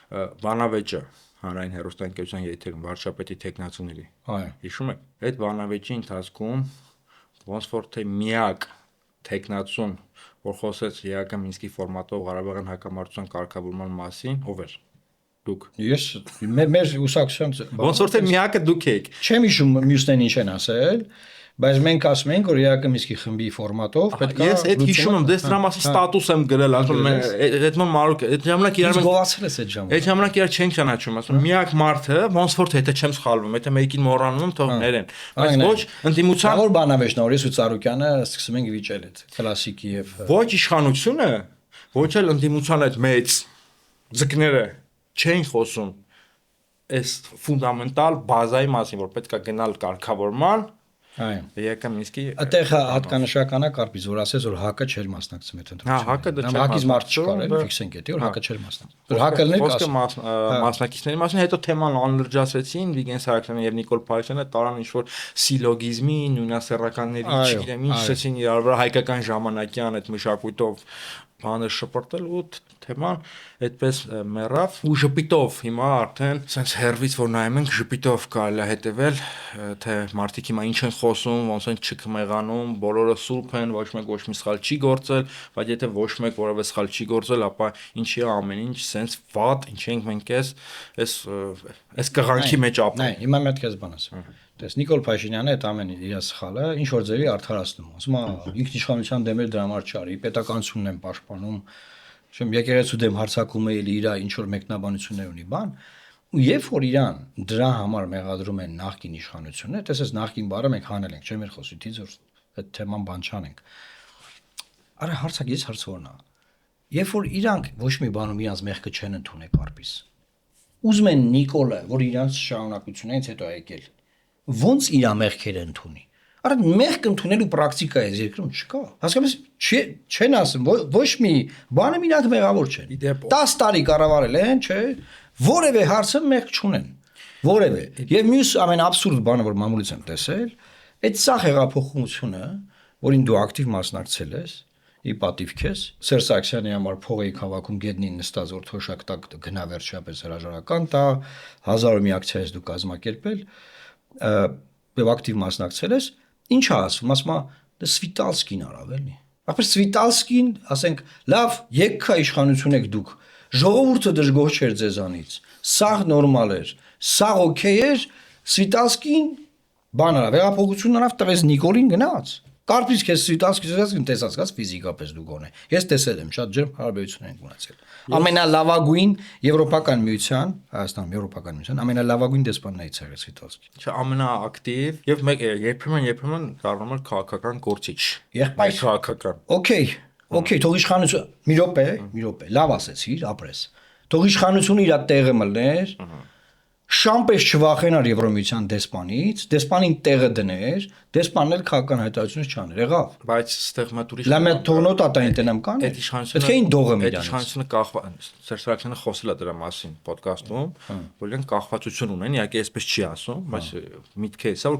Վանավեճը հանրային հեռուստաընկերության եթերում վարչապետի տեխնացուների։ Այո։ Հիշում եք, այդ վանավեճի ընթացքում ոնց որ թե միակ տեխնացուն, որ խոսեց ԵԱԿ Մինսկի ֆորմատով Ղարաբաղյան հակամարտության կարգավորման մասին, ով էր։ Դուք։ Ես մեր ուսակցության ոնց որ թե միակը դուք եք։ Չեմ հիշում մյուսներին ինչ են ասել, բայց մենք ասում ենք, որ ԵԱԿ Մինսկի խմբի ֆորմատով պետք է ես այդ հիշում եմ, դες դրա մասին ստատուս եմ գրել, ասում եմ, այդ Մարուկ, այդ ժամանակ իրար գովացել ես այդ ժամանակ։ Այդ ժամանակ իրար չենք ճանաչում, ասում միակ մարդը, ոնց որ թե չեմ սխալվում, եթե մեկին մոռանում եմ, թող ներեն։ Բայց ոչ ընդդիմության որ բանավեճն օրես ու Ծառուկյանը սկսում ենք վիճել այդ կլասիկի եւ ոչ իշխանությունը, ոչ էլ ընդդիմության այդ մեծ ձկները չեն խոսում այս ֆունդամենտալ բազայի մասին, որ պետք է գնալ կարգավորման Այո։ Եկա Մինսկի Այդտեղ հատկանշական է Կարպից, որ ասես որ ՀԱԿ-ը չէր մասնակցում այդ Հա, ՀԱԿ-ը դա չէր ՀԱԿ-ից մարդ չկար, մասնակցում, էլի ֆիքսենք էդի, որ ՀԱԿ-ը չէր մասնակցում։ Որ ՀԱԿ-ը Խոսքը մասնակիցների մասին, հետո թեման անլրջացրեցին, Վիգեն Սահակյանը եւ Նիկոլ Փաշինյանը տարան ինչ-որ սիլոգիզմի, նույնասեռականների, չգիտեմ ինչ ասեցին իրար վրա հայկական ժամանակյան այդ մշակույթով բանը շպրտել ու թեման այդպես մեռավ ու ժպիտով հիմա արդեն sense հերվից որ նայում ենք ժպիտով կարելի է հետևել թե մարդիկ հիմա ինչ են խոսում ոնց են չկմեղանում բոլորը սուրբ են ոչ մեկ ոչ մի սխալ չի գործել բայց եթե ոչ մեկ որևէ սխալ չի գործել ապա ինչի է ամեն ինչ sense վատ ինչ ենք մենք այս կղանքի մեջ ապրում նայ հիմա մի հատ քեզ բան ասեմ Տես Նիկոլ Փաշինյանը այդ ամեն իր սխալը ինչ որ ձևի արդարացնում ասում է ինքնիշխանության դեմ էլ դրա համար չարի պետականությունն են պաշտպանում Շեմ եկեղեցու դեմ հարձակում է իր ինչ որ մեկնաբանություններ ունի բան ու երբ որ իրան դրա համար մեղադրում են նախկին իշխանությունը տեսես նախկին բառը մենք հանել ենք չէ՞ մեր խոսիթից որ այդ թեման բան չանենք Արա հարցակ ես հարցորն է երբ որ իրանք ոչ մի բանում իրանց մեղքը չեն ընդունել Կարպիս ուզում են Նիկոլը որ իրանց շարունակությունից հետո եկել ոնց իր մեղքերը ընդունի Արա մեղք ընդունելու պրակտիկա է երկրում չկա հասկանում ես չեն ասում ոչ մի բանը իրանք մեղավոր չեն 10 տարի կառավարել են չէ որևէ հարցը մեղք չունեն որևէ եւ մյուս ամեն աբսուրդ բանը որ մամուլից եմ տեսել այդ սա հեղափոխությունը որին դու ակտիվ մասնակցել ես ի պատիվ քեզ Սերժ Սարգսյանի համար փող էի քաղաքում գետնին նստած որ թոշակ տակ գնա վերջապես հրաժարական տա 1000 մի ակցիայից դու կազմակերպել եւ ակտիվ մասնակցել ես ինչ է ասում ասում է Սվիտալսկին արավ էլի ապա Սվիտալսկին ասենք լավ եկքա իշխանություն եք դուք ժողովուրդը դժգոհ չէր ձեզանից սա նորմալ էր սա օքեյ էր Սվիտալսկին բան արավ հեղափոխություն արավ տվեց Նիկոլին գնաց Կարպից քեզ Սվիտալսկին տեսածած ֆիզիկապես դու գոնե ես տեսել եմ շատ ջերմ հարաբերություն ենք ունեցել ամենալավագույն եվրոպական միության Հայաստանում եվրոպական միության ամենալավագույն դեսպաններից եղել Սվիտալսկին չէ ամենաակտիվ եւ մեկ երբեմն դառնում է քաղաքական գործիչ եղբայր քաղաքական օքեյ թող իշխանություն մի րոպե լավ ասեցիր ապրես թող իշխանությունը իր տեղը մլներ Շամպես չվախենար Եվրոմիության դեսպանից, դեսպանին տեղը դներ, դեսպանն էլ քաղաքական հայտարարություններ չաներ, եղավ։ Բայց ստեղ մա ուրիշ Լա մեծ թողնոտ ատային տենամ կան։ Այդ իշխանությունը Պետք է ին դողը մի դրանից։ Այդ իշխանությունը Սերժ Սարգսյանը խոսել է դրա մասին ոդկասթում, որ իրեն կախվածություն ունեն, իհարկե այսպես չի ասում, բայց միտքը էսա որ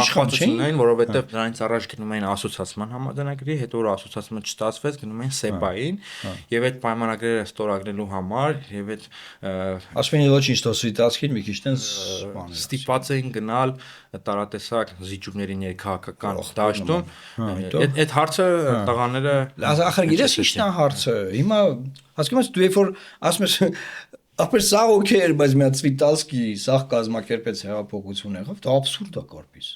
կախվածություն ունեն, որովհետև դրանից առաջ գնում էին ասոցիացիան համաձայնագրի, հետո որ ասոցիացիան չստացվեց, գնում էին ՍԵՊԱ-ին, եւ այդ պայմանագրերը ստորագրելու համար եւ այդ ասում են ոչինչ ստոսվիտացքին մի ստիպված էին գնալ տարատեսակ զիջումների ներքաղաքական դաշտում այդ հարցը տղաները ախր գիտես ի՞նչն է հարցը հիմա հասկանում ես դու երբ որ ասում ես ապեր սա օքեյ էր բայց մի հատ Սվիտալսկի սա կազմակերպեց հեղափոխություն եղավ դա աբսուրդ է Կարպիս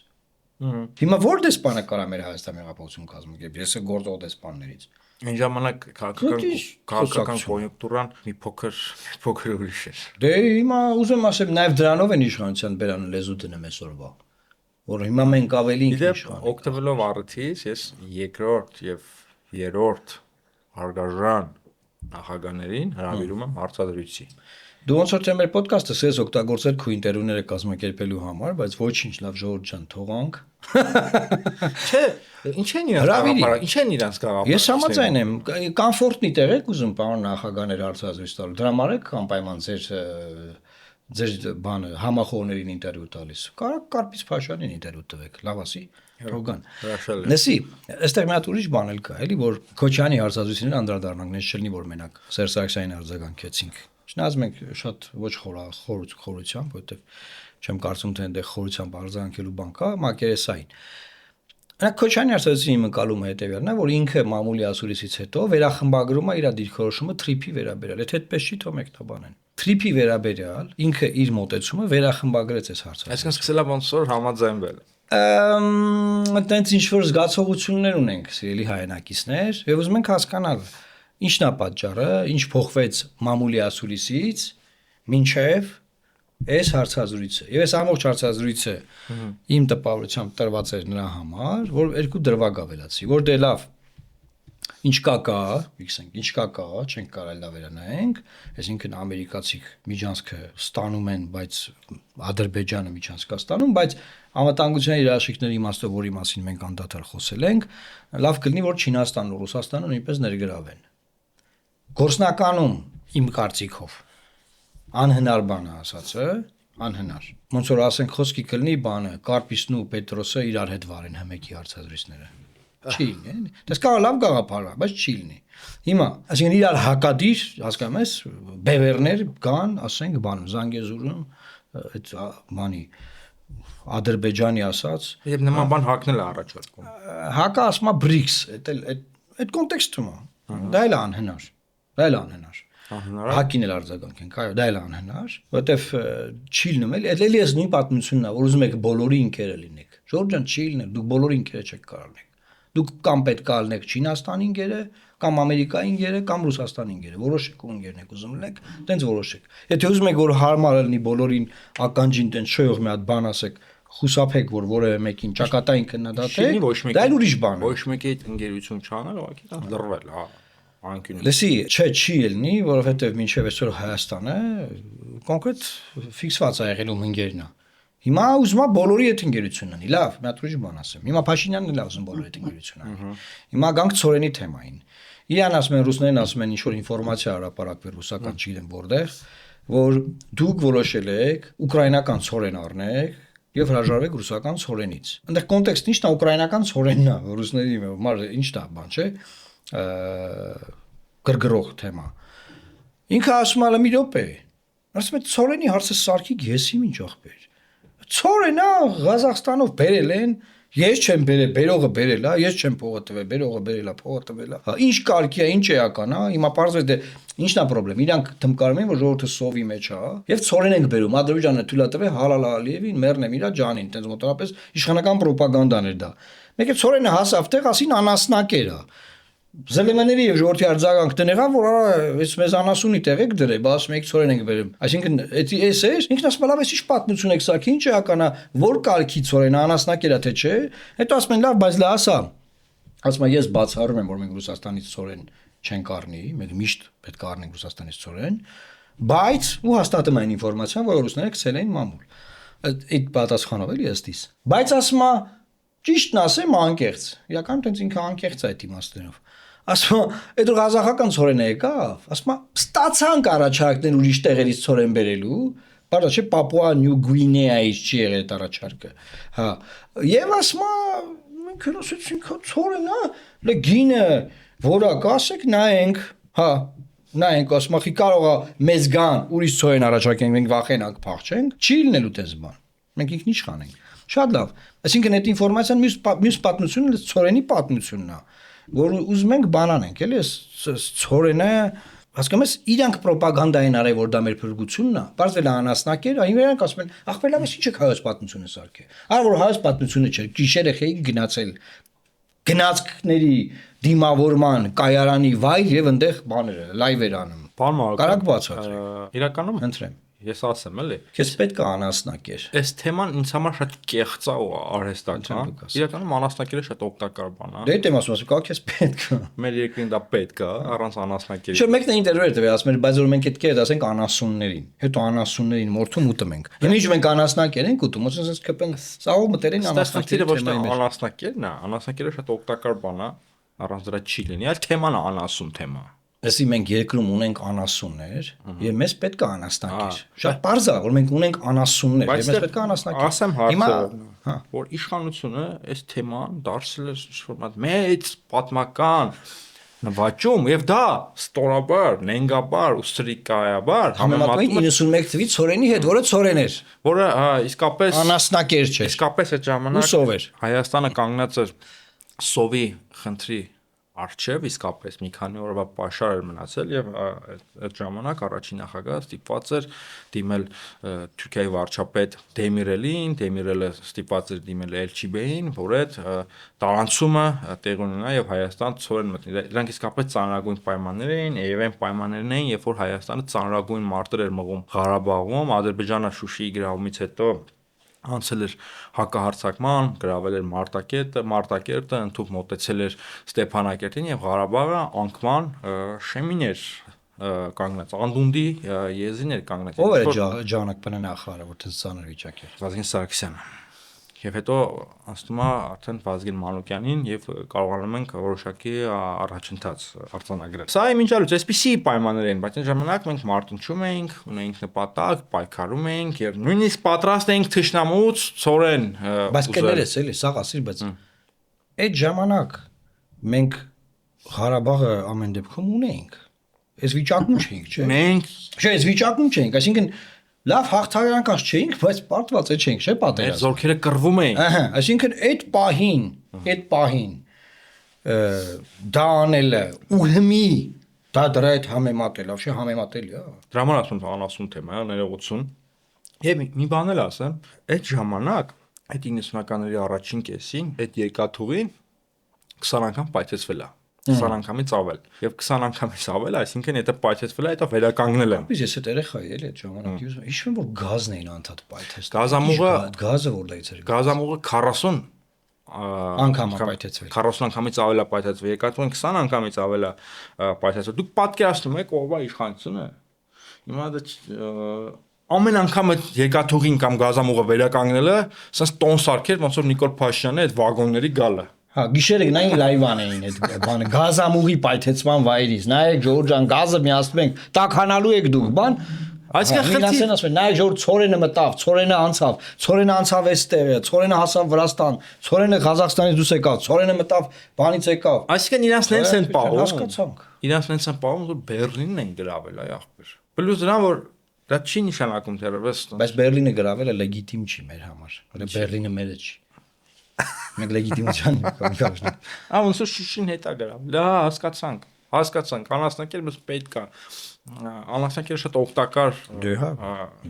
հիմա որ դեսպանը կարա մեր Հայաստանի հեղափոխություն կազմակերպի ես գործող դեսպաններից Այն ժամանակ քաղաքական կոնյունկտուրան մի փոքր ուրիշ էր։ Դե հիմա ուզում ասեմ նաև դրանով են իշխանության բերանը լեզու դնում այսօրվա։ Որ հիմա մենք ավելի իշխան։ Օգտվելով առիթից ես երկրորդ եւ երրորդ հարգարժան նախագահներին հրավիրում եմ հարցադրույցի։ Դու ոնց որ թե մեր ոդկասթը սես օգտագործել քո ինտերվյուները կազմակերպելու համար, բայց ոչինչ լավ ժողովուրդ ջան թողանք։ Չէ, ինչ են իրանց գաղափարը։ Ես համաձայն եմ, կոմֆորտնի տեղ եք ուզում պարոն նախագահներ հարցազրույց տալ։ Դրա համար եք անպայման ձեր բանը համախոհներին ինտերվյու տալիս։ Կարա Կարպից Փաշյանին ինտերվյու տվեք, լավ ասի։ Թողան։ Լսի, այստեղ մի հատ ուրիշ բան էլ կա, էլի որ Քոչյանի հարցազրույցին անդրադառնանք, նես չլինի որ մենակ Սերժ Սարգսյանին արձագանքեցինք։ Չնայած մենք շատ ոչ խորությամբ, որովհետև չեմ կարծում թե այնտեղ խորությամբ արձագանքելու բան կա, մակերեսային։ Այնա Քոչյանի հարցազրույցի մկալումը հետևյալն է, որ ինքը մամուլի ասուլիսից հետո վերախմբագրում է իր դիրքորոշումը թրիփի վերաբերյալ։ Եթե այդպես չի, թող մեկնաբանեն։ Թրիփի վերաբերյալ ինքը իր մոտեցումը վերախմբագրեց այս հարցը։ Այսինքն սկսել է ոնց որ համաձայնվել։ Այտենց ինչ որ զգացողություններ ունենք, սիրելի հայրենակիցներ, եւ ուզում ենք հասկանալ ինչն է պատճառը, ինչ փոխվեց մամուլի ասուլիսից մինչև այս հարցազրույցը։ Եվ այս ամբողջ հարցազրույցը իմ տպավորությամբ տրված էր նրա համար, որ երկու դրվագ ավելացի, որ դե լավ ինչ կա, իքսենք, ինչ կա, չենք կարելի լավ վերանայենք, այսինքն ամերիկացի միջանցքը ստանում են, բայց Ադրբեջանը միջանցք է ստանում, բայց անվտանգության երաշխիքների իմաստով, որի մասին մենք անդադար խոսել ենք, լավ կլինի, որ Չինաստանն ու Ռուսաստանը նույնպես ներգրավեն։ Գործնականում իմ կարծիքով անհնար բան է ասածը, անհնար։ Ոնց որ ասենք խոսքի կլինի բանը, Կարպիսն ու Պետրոսը իրար հետ վարեն հմեկի հարցազրույցները։ Չի լինի։ Դες կարող լավ գաղափար է, բայց չի լինի։ Հիմա, այսինքն իրար հակադիր, հասկանում ես, բևերներ կան, ասենք, բանում Զանգեզուրում, այդ բանի Ադրբեջանի ասած, Եվ նման բան հակնել է առաջարկում։ հակը ասում է BRICS, այդ կոնտեքստում է։ Դա էլ անհնար։ Դա էլ անհնար։ Հակին էլ արձագանք ենք, այո, դա էլ անհնար, որովհետև չի լինում, էլի էս նույն պատմությունն է, որ ուզում եք բոլորի ինքերը լինեք։ Ժողովուրդ ջան, չի լինել, դուք բոլորի ինքերը չեք կարող լինեք։ Դուք կամ պետք է լինեք Չինաստանի ինքերը, կամ Ամերիկայի ինքերը, կամ Ռուսաստանի ինքերը։ Որոշեք ում ինքերն եք ուզում լինեք, տենց որոշեք։ Եթե ուզում եք որ հարմար լինի բոլորին ականջին տենց շոյող մի հատ բան ասեք, խուսափեք որ որևէ մեկին ճակատային քննադատեք, դա էլ ուրիշ բան է։ Ոչ մեկի հետ ընկերություն չանել, ուղղակի դա լռվել, հա։ Լսի, չի ելնի, որովհետև մինչև այսօր Հայաստանը կոնկրետ ֆիքսված է եղել ում ընկերն է։ Հիմա ուզում է բոլորի հետ ընկերություն անի, լավ, մի հատ ուրիշ բան ասեմ։ Հիմա Փաշինյանն էլ ուզում բոլորի հետ ընկերություն անի։ Հիմա գանք Ցորենի թեմային։ Իրան ասում են ռուսներն ասում են ինչ որ ինֆորմացիա հրապարակվել ռուսական չգիտեմ որտեղ, որ դուք որոշել եք ուկրաինական Ցորեն առնեք եւ հրաժարվեք ռուսական Ցորենից։ Այնտեղ կոնտեքստն ի՞նչն է, ուկրաինական Ցորենն է, ռուսների ինչ դա բան չէ։ Գրգռող թեմա։ Ինքը ասում է մի րոպե։ Ասում է Ցորենի հարցը սարքի գեսի ինչ ախպեր։ Ցորենը Ղազախստանով բերել են, ես չեմ բերել, բերողը բերել է, ես չեմ փողը տվել, բերողը բերել է, փողը տվել է։ Հա, ինչ կարգի է, ինչ էական է, հիմա պարզվեց դե ինչն է խնդրեմ։ Իրանք թմկարում են, որ ժողովուրդը սովի մեջ է, եւ Ցորեն ենք բերում, Ադրբեջանը թույլ է տվել Հալալ Ալիևին, մեռնեմ իրա ջանին, տենց մոտավորապես իշխանական ռոպագանդան էր դա։ Մեկը Ցորենը հասավ տեղ, ասին անասնակեր է։ Զելեմանների եւ ժողովրդի արձագանք տնեղա, որ այս մեզ անասունի տեղեք դրե, բա ասում եք Ցորեն ենք բերում։ Այսինքն էս է, ինքն ասում է լավ, էս ինչ պատմություն եք սարքի, ինչ էական է, որ կարգի Ցորենը անասնակերա թե չէ։ Հետո ասում են լավ, բայց լա ասա։ Ասում է ես բացառում եմ, որ մենք Ռուսաստանից Ցորեն չենք առնի, մենք միշտ պետք է առնենք Ռուսաստանից Ցորեն, բայց ու հաստատում այն ինֆորմացիան, որ ռուսները գցել էին մամուլ։ Այդ պատասխանով էլի ըստիս։ Բայց ասում է ճիշտն ասեմ անկեղծ։ Իրական տենց ինքը անկեղծ է այդ իմաստներով։ Ասում է, այդ ղազախական Ցորենը եկավ, ասում է, ստացանք առաջարկներ ուրիշ տեղերից Ցորեն բերելու, բարձր չէ Պապուա Նյու Գվինեայից չի եղել այդ առաջարկը։ Հա, եւ ասում է, մենք ասեցինք Ցորենը, լե գինը, որա կասեք նայենք, հա, նայենք, ասում է, կարող է մեզ գան, ուրիշ Ցորեն առաջարկենք, մենք վախենանք, փախչենք, չի լինելու տես բան։ Մենք ինքն իշխան ենք։ Շատ լավ։ Այսինքն այդ ինֆորմացիան մյուս պատմությունն Ցորենի պատմությունն է, որ ուզում ենք բանանենք, էլի Ցորենը, հասկանում ես, իրանք ռոպագանդային արել, որ դա մեր փրկությունն է, բարձվել անասնակեր, այն իրանք ասում են, ախպեր լավ, ինչ է հայոց պատմությունը սարքե։ Άρα որ հայոց պատմությունը չէ, գիշերը խեի գնացել գնացքների դիմավորման կայարանի վայր եւ այնտեղ բաները, լայվեր անում։ Բան մա Կարակ բացատրել։ Իրականում Ընտրեմ։ ես ասեմ էլի։ Քեզ պետք է անասնակեր։ Այս թեման ինձ համար շատ կեղծ է ու արհեստակ, հա։ Իրականում անասնակերը շատ օգտակար բան է։ Դե դեմ ասում, կա քեզ պետք է։ Մեր երկրին դա պետք է, առանց անասնակերի։ Չէ, մեկն է ինտերվեր տվել, ասում էր, բայց որ մենք այդ կերտ ասենք անասուններին։ Հետո անասուններին մորթում ուտում ենք։ Հիմա ինչ մենք անասնակեր ենք ուտում, ոնց ասես կպենք, սաղով մտերին անասնակերը ոչ թե անասնակերն է, անասնակերը շատ օգտակար բան է, առանց դրա չի լինի, այլ թեման է անասուն թեմա։ Այսի մենք երկրում ունենք անասուններ, եւ մեզ պետք է անասնակեր։ Շատ པարզ է, որ մենք ունենք անասուններ, եւ մեզ պետք է անասնակեր։ Ասեմ հարցը, որ իշխանությունը այս թեման դարձել է ինչ-որ մեծ պատմական նվաճում եւ դա ստորաբար, նենգաբար ու սրիկայաբար համեմատում 91 թվի Ցորենի հետ, որը Ցորեն էր, որը իսկապես անասնակեր չէր։ Իսկապես այդ ժամանակ Սով էր։ Հայաստանը կանգնած էր սովի խնդրի Արչև իսկապես մի քանի օրվա պաշար էր մնացել եւ այդ ժամանակ առաջին նախագահը ստիպված էր դիմել Թուրքիայի վարչապետ Դեմիրելին, Դեմիրելը ստիպված էր դիմել Էլչիբեին, որ այդ տարանցումը տեղ ունենա եւ Հայաստան Ցորեն մտնի։ Դրանք իսկապես ծանրագույն պայմաններ էին, եւ այն պայմաններն էին, երբ որ Հայաստանը ծանրագույն մարտեր էր մղում Ղարաբաղում, Ադրբեջանը Շուշիի գրավումից հետո անցել էր հակահարձակման, գրավել էր Մարտակերտը, ընդհանուր մոտեցել էր Ստեփանակերտին եւ Ղարաբաղը անկման շեմին էր կանգնած, անդունդի եզին էր կանգնած։ Ո՞վ էր ջանակ նախարարը, որ դες ցաներ վիճակ էր։ Վազգեն Սարգսյանը։ Եվ հետո ասում է արդեն Վազգեն Մանուկյանին եւ կարողանում ենք որոշակի առաջընթաց արձանագրել։ Սա իմիջիալուց այսպիսի պայմաններ են, բայց այն ժամանակ մենք մարտնչում էինք, ունեինք նպատակ, պայքարում էինք եւ նույնիսկ պատրաստ էինք թշնամուց ցորեն։ Բայց կներես էլի, սա ասիր, բայց այդ ժամանակ մենք Ղարաբաղը ամեն դեպքում ունեինք։ Այս վիճակում չէինք, չէ՞։ Մենք Չէ, այս վիճակում չէինք, այսինքն լավ հաղթանակած չէինք, բայց պարտված չէինք, չէ՞ այդ պատերազմ։ զորքերը կռվում էին։ Ահա, այսինքն այդ պահին դա անելը ու հիմի դա դրա հետ համեմատել, ավշե համեմատելի, հա։ Դրա համար ասում անասուն թեմա, ներողություն։ Եվ մի բան էլ ասեմ, այդ ժամանակ, այդ 90-ականների առաջին կեսին, այդ երկաթուղին 20 անգամ պայթեցվել է։ 20 անգամից ավել։ Եւ 20 անգամից ավել, այսինքն եթե պայթեցվել է, դա վերականգնել են։ Biz ես այդ երեխայի էլի այդ ժամանակ հիշում եմ որ գազն էին անդադ պայթեցել։ Գազամուղը գազը որտեղից էր։ Գազամուղը 40 անգամ պայթեցվել։ 40 անգամից ավել է պայթեցվել, երկաթուղին 20 անգամից ավել է պայթեցվել։ Դուք պատկերացնում եք ով է իշխանությունը։ Հիմա դա ամեն անգամ այդ երկաթուղին կամ գազամուղը վերականգնելը, ասես տոն սարքեր, ոնց որ Նիկոլ Փաշինյանը այդ վագոնների գալը։ Հա, գիշերը գնային լայվան էին այդ բանը, գազամուղի պայթեցման վայրից։ Նայեք Ժորժ ջան, գազը միացնենք, տաքանալու եք դուք, բան։ Այսինքն ասեն ասում, նայեք Ժորժ ցորենը մտավ, ցորենը անցավ այստեղը, ցորենը հասավ Վրաստան, ցորենը Ղազախստանից դուրս եկավ, ցորենը մտավ, բանից եկավ։ Այսինքն իրանց նենց են պահում։ Հասկացանք։ Իրանց նենց են պահում, որ Բերլինն են գրավել, այ ախպեր։ Պլյուս դրան որ դա չի նշանակում դեռևս։ Բայց Բերլինը գրավելը լեգիտիմ չի մեր համար։ Որը Բերլինը մերը չի։ Մենք լեգիտիմության կողմից։ Ոնց որ Շուշին հետա գրավել։ Դա հասկացանք, անասնակեր մեզ պետք է։ Անասնակերը շատ օգտակար։ Դե հա։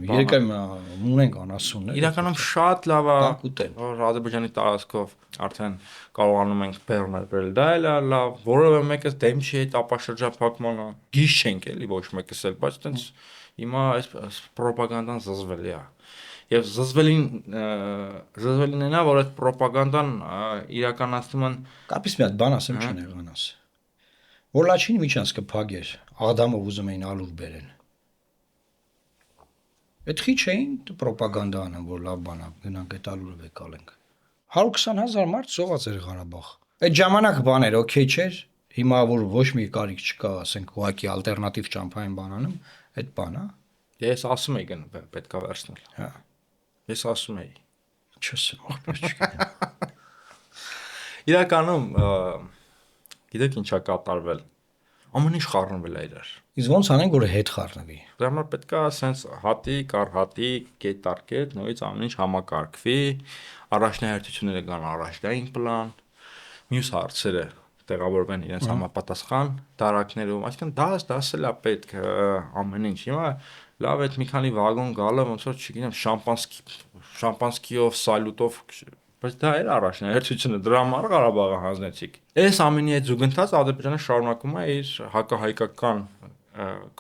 Երկը ունենք անասուններ։ Իրականում շատ լավ է, ուտել։ որ Ադրբեջանի տարածքով արդեն կարողանում ենք բեռնել բերել։ Դա էլ է լավ, որովը մեկը դեմ չի այդ ապաշրջափակմանը։ Գիշ չենք էլի ոչ մեկս էլ, բայց այտենց հիմա այս ռոպագանդան զզվել է։ Եվ զզվելին նա որ այդ ռոպագանդան իրականացնում են Կապից մի հատ բան ասեմ չեն եղանաս։ Որ լաչին միջանց կփագեր, Աղդամով ուզում էին ալուր բերեն։ Այդ խի չէին ռոպագանդա անեն, որ լավ բան է, գնանք այդ ալուրը վեկալենք։ 120,000 մարդ սողաց էր Ղարաբաղ։ Այդ ժամանակ բաներ օքեյ չէր, հիմա որ ոչ մի կարիք չկա, ասենք ուղղակի ալտերնատիվ ճամփային բան անեմ, այդ բան է։ Ես ասում եի գն պետքա վերցնել։ Հա։ Ես ասում եի։ Չսեմ, ախպեր չգիտեմ։ Իրականում գիտեք ինչա կատարվել։ Ամեն ինչ խառնվել է իրար։ Իսկ ոնց անենք որ հետ խառնվի։ Դրա համար պետքա ասենց հատիկ, առհատիկ, կետ առ կետ, նույնիսկ ամեն ինչ համակարգվի, առաջնահերթությունները կան առաջնային պլան, մյուս հարցերը տեղավորվեն իրենց համապատասխան տարակներում, այսինքն դասել է պետք ամեն ինչ։ Հիմա լավ այդ մի քանի վագոն գալը ոնց որ չգիտեմ շամպանսկիով, սալյուտով, բայց դա էր առաջնահերթությունը, դրա համար Ղարաբաղը հանձնեցիք։ Այս ամենի հետ զուգընթաց Ադրբեջանը շարունակում է իր հակահայկական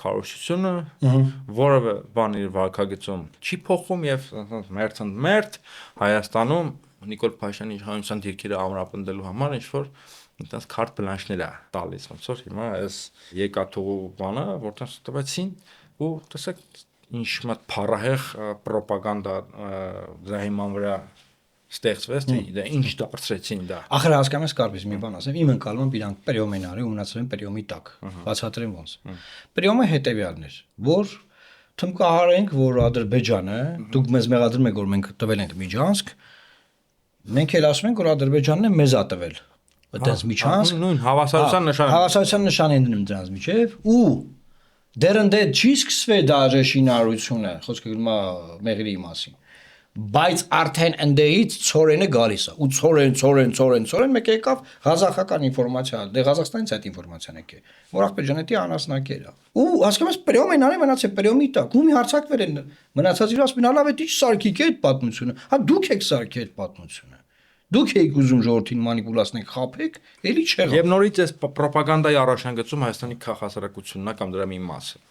քարոզությունը, որը բան իր վարկագծում չի փոխում եւ մերթ Հայաստանում Նիկոլ Փաշինյանի իշխանության դիրքերը ամրապնդելու համար ինչ որ այնտեղ քարտ բլանշներ է տալիս, ոնց որ հիմա այս եկաթողու բանը, որտեղ տվեցին ու տեսեք ինչ մատ փառահեղ ռոպագանդա զահիման վրա ստեղծվեց, դա ինչ դարձրեցին դա։ Ախր հասկանես կարծես մի բան ասեմ, իմ ընկալմամբ իրանք պրիոմենարի ու մնացել են պրիոմի տակ։ Բացատրեմ ոնց։ Պրիոմը հետեւյալն էր, որ թմկահարենք, որ Ադրբեջանը, դուք մեզ մեղադրում եք, որ մենք տվել ենք Միջանցք, մենք էլ ասում ենք, որ Ադրբեջանն է մեզ ա տվել։ Այդպես Միջանցք, նույն հավասարության նշան։ Հավասարության նշան են դնում դրանց միջև ու դեռ չի սկսվել դա շինարարությունը, խոսքը գնում է մեղրի մասին։ Բայց արդեն ընդեից ծորենը գալիս է ու ծորեն մեկ եկավ ղազախական ինֆորմացիա, դե Ղազախստանից այդ ինֆորմացիան եկե, որ Աղբեջանետի անասնակեր է։ Ու հասկանում ես պրիոմեն արի մնացել պրիոմի տակ, ու մի հարցակվել են մնացած իր ասում լավ է դիչ սարքիկ է այդ պատմությունը, հա դուք եք սարքի այդ պատմությունը։ Դուք եք ուզում ժողովրդին մանիպուլացնեք, խաբեք, էլի չեղավ։ Եվ նորից այս ռոպագանդայի առաջնագծում Հայաստանի քաղաքասարակությունն է կամ դրա մի մասը։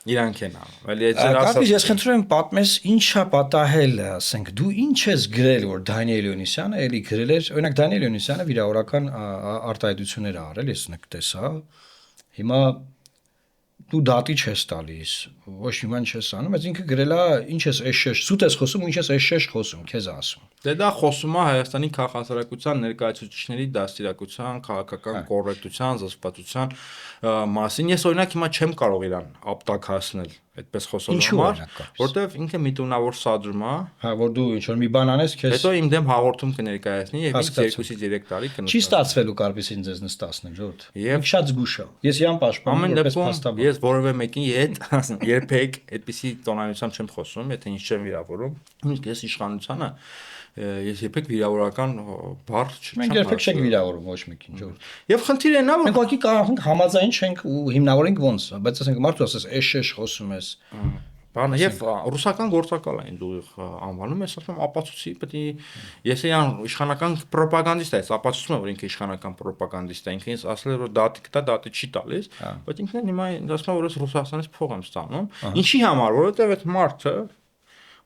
Իրանք են անում։ Էլի այդ ձեր Կապից ես ասած խնդրում եմ պատմես ինչա պատահել, ասենք դու ինչ ես գրել, որ Դանիել Հովհաննիսյանը էլի գրել էր, օրինակ Դանիել Հովհաննիսյանը վիրավորական արտահայտություններ ա արել, ես նկ տեսա։ Հիմա դու դատի չես տալիս, ոչ մի բան չես անում, բայց ինքը գրել է, ինչ ես S6 սուտ ես խոսում, ինչ ես S6 խոսում, քեզ ասում։ Դե դա խոսում է Հայաստանի քաղաքացիական ներկայացուցիչների դաստիարակության, քաղաքական կոռեկտության, զսպվածության մասին։ Ես օրինակ հիմա չեմ կարող իրան ապտակացնել այդպես խոսելու Ինչու համար, օրինակ կապից։ որտեվ ինքը միտումնավոր սադրում է, Հա, որ դու ինչ որ մի բան անես, քեզ հետո իմ դեմ հաղորդում կներկայացնի եւ ինձ Հասկացա։ 2-ից 3 տարի չի կնստի։ ստացվելու կարպիսին ձեզ նստացնել, ժողովուրդ։ Եվ- Ինքը շատ զգուշ է։ Ես իրան պաշտպանում Ամեն որպես դեպքում փաստաբան։ ես որևէ մեկի հետ երբեք այդպիսի տոնայությամբ չեմ խոսում, եթե ինձ չեմ վիրավորում։ Իսկ ես իշխանությանը ես երբեք վիրավորական բառ չեմ Մենք երբեք չենք վիրավորում ոչ մեկին, ժողովուրդ։ Եվ խնդիրը նա որ Մենք ուղղակի կարող ենք համաձայն չենք ու հիմնավորենք ոնց, բայց ասենք մարդու ասես S6 խոսում ես։ բանը եւ ռուսական գործակալ այն դու անվանում ես, ասում ապացուցի պետք է ես իրան իշխանական ռոպագանդիստ է, ապացուցում է որ ինքը իշխանական ռոպագանդիստ է, ինքը ինձ ասել է որ դատի կտա, դատի չի տալիս, բայց ինքն էլ հիմա ինձ ասում է որ ես Ռուսաստանից փող եմ ստանում։ Ինչի համար, որովհետեւ այդ մարդը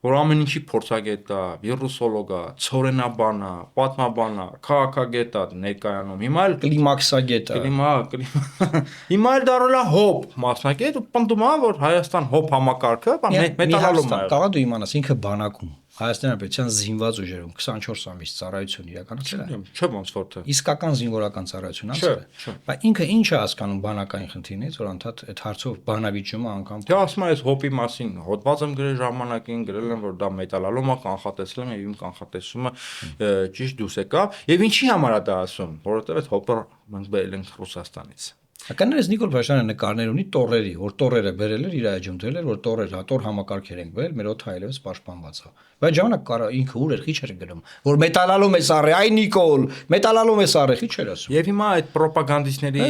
որ ամեն ինչի փորձագետ է, վիրուսոլոգ է, ցորենաբան է, պատմաբան է, քաղաքագետ է ներկայանում։ Հիմա էլ Կլիմաքսագետ է։ Հիմա էլ դառել է հոբ մասնակետ ու պնդում է որ Հայաստան հոբ համակարգը մետալալում է։ Կարող դու իմանաս ինքը բանակում Հայաստանի Հանրապետության զինված ուժերում 24 ամիս ծառայություն իրականացրել է։ Չէ ոնց որ թե։ Իսկական զինվորական ծառայություն անցել է։ Բայց ինքը ինչ է հասկանում բանակային խնդիրներից, որ անդադ այդ հարցով բանավիճումը անգամ Դե ասում եմ այս հոպի մասին հոդված եմ գրել ժամանակին, գրել եմ որ դա մետալալում է, կանխատեսել եմ եւ իմ կանխատեսումը ճիշտ դուրս եկավ։ Եվ ինչի համար է դա ասում, որովհետեւ այդ հոպը մենք բերել ենք Ռուսաստանից։ Ականներս Նիկոլ Փաշյանը նկարներ ունի տորերի, որ տորերը բերել էր իր այջում դրել էր, որ տոր համակարգեր ենք բերել, մեր օդը այլևս պաշտպանված է։ Բայց ժամանակ կարա ինքը ուր էր քիչ էր գրում, որ մետալալում է սարը, այ Նիկոլ, մետալալում է սարը, քիչ էր ասում։ Եվ հիմա այդ ռոպագանդիստների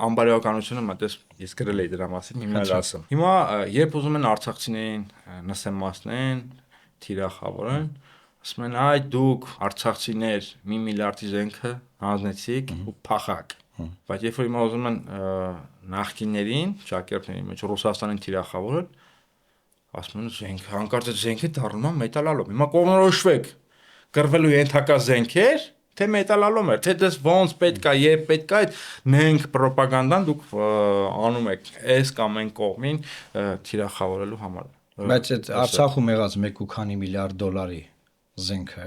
անբարոյականությունը մտես ես գրել էի դրա մասին, հիմա էլ ասեմ։ Հիմա երբ ուզում են արցախցիներին նսեմացնեն, թիրախավորեն, ասում են այ դուք արցախցիներ 1 միլիարդի զենքը հանձնեցիք ու փախակ։ Բայց երբ որ հիմա ուզում են նախկիններին, ճակերտների մեջ Ռուսաստանին թիրախավորել, ասում են զենք, հանկարծ այդ զենքը դառնում է մետալալում։ Հիմա կողմնորոշվեք կռվելու ենթակա զենքեր, թե մետալալում է, թե դες ոնց պետք է, երբ պետք է այդ նենք ռոպագանդան դուք անում եք այս կամ այն կողմին թիրախավորելու համար։ Բայց այդ Արցախում եղած 1 ու քանի միլիարդ դոլարի զենքը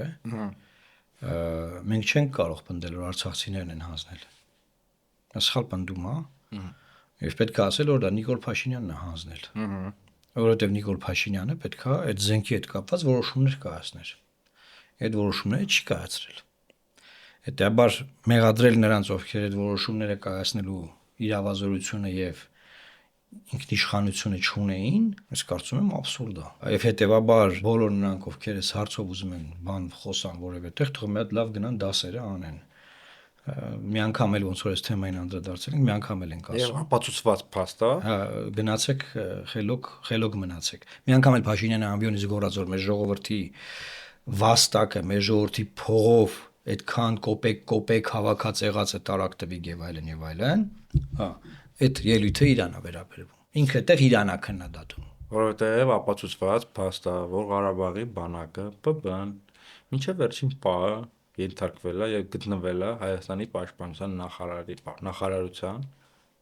մենք չենք կարող պնդել որ արցախցիներն են հանձնել։ Սխալ պնդում է։ Եվ պետք է ասել որ դա Նիկոլ Փաշինյանն է հանձնել։ Որովհետև Նիկոլ Փաշինյանը պետք է այդ զենքի հետ կապված որոշումներ կայացներ։ Այդ որոշումները չի կայացրել։ Հետաբար մեղադրել նրանց ովքեր այդ որոշումները կայացնելու իրավազորությունը եւ ինքնիշխանությունը չունեին, ես կարծում եմ աբսուրդ է։ Եվ հետեւաբար բոլոր նրանք ովքեր այս հարցով ուզում են բան խոսան որևէ տեղ, թող մի հատ լավ գնան դասերը անեն։ Մի անգամ էլ ոնց որ այս թեմային անդրադարձել ենք, մի անգամ էլ ենք Եվ ասում։ ապացուցված փաստ է։ Հա, գնացեք խելոք մնացեք։ Մի անգամ էլ Փաշինյանը ամբիոնից գոռաց որ մեր ժողովրդի վաստակը, մեր ժողովրդի փողով այդքան կոպեկ հավաքած եղած է տարակ տվիկ եւ այլն եւ այլն։ Հա, այդ ելույթը իրան է վերաբերվում։ Ինքը այդտեղ իրան է քննադատում։ Որովհետև ապացուցված փաստ է, որ Ղարաբաղի բանակը ՊԲ-ն մինչև վերջին պահը ենթարկվել է եւ գտնվել է Հայաստանի պաշտպանության նախարարության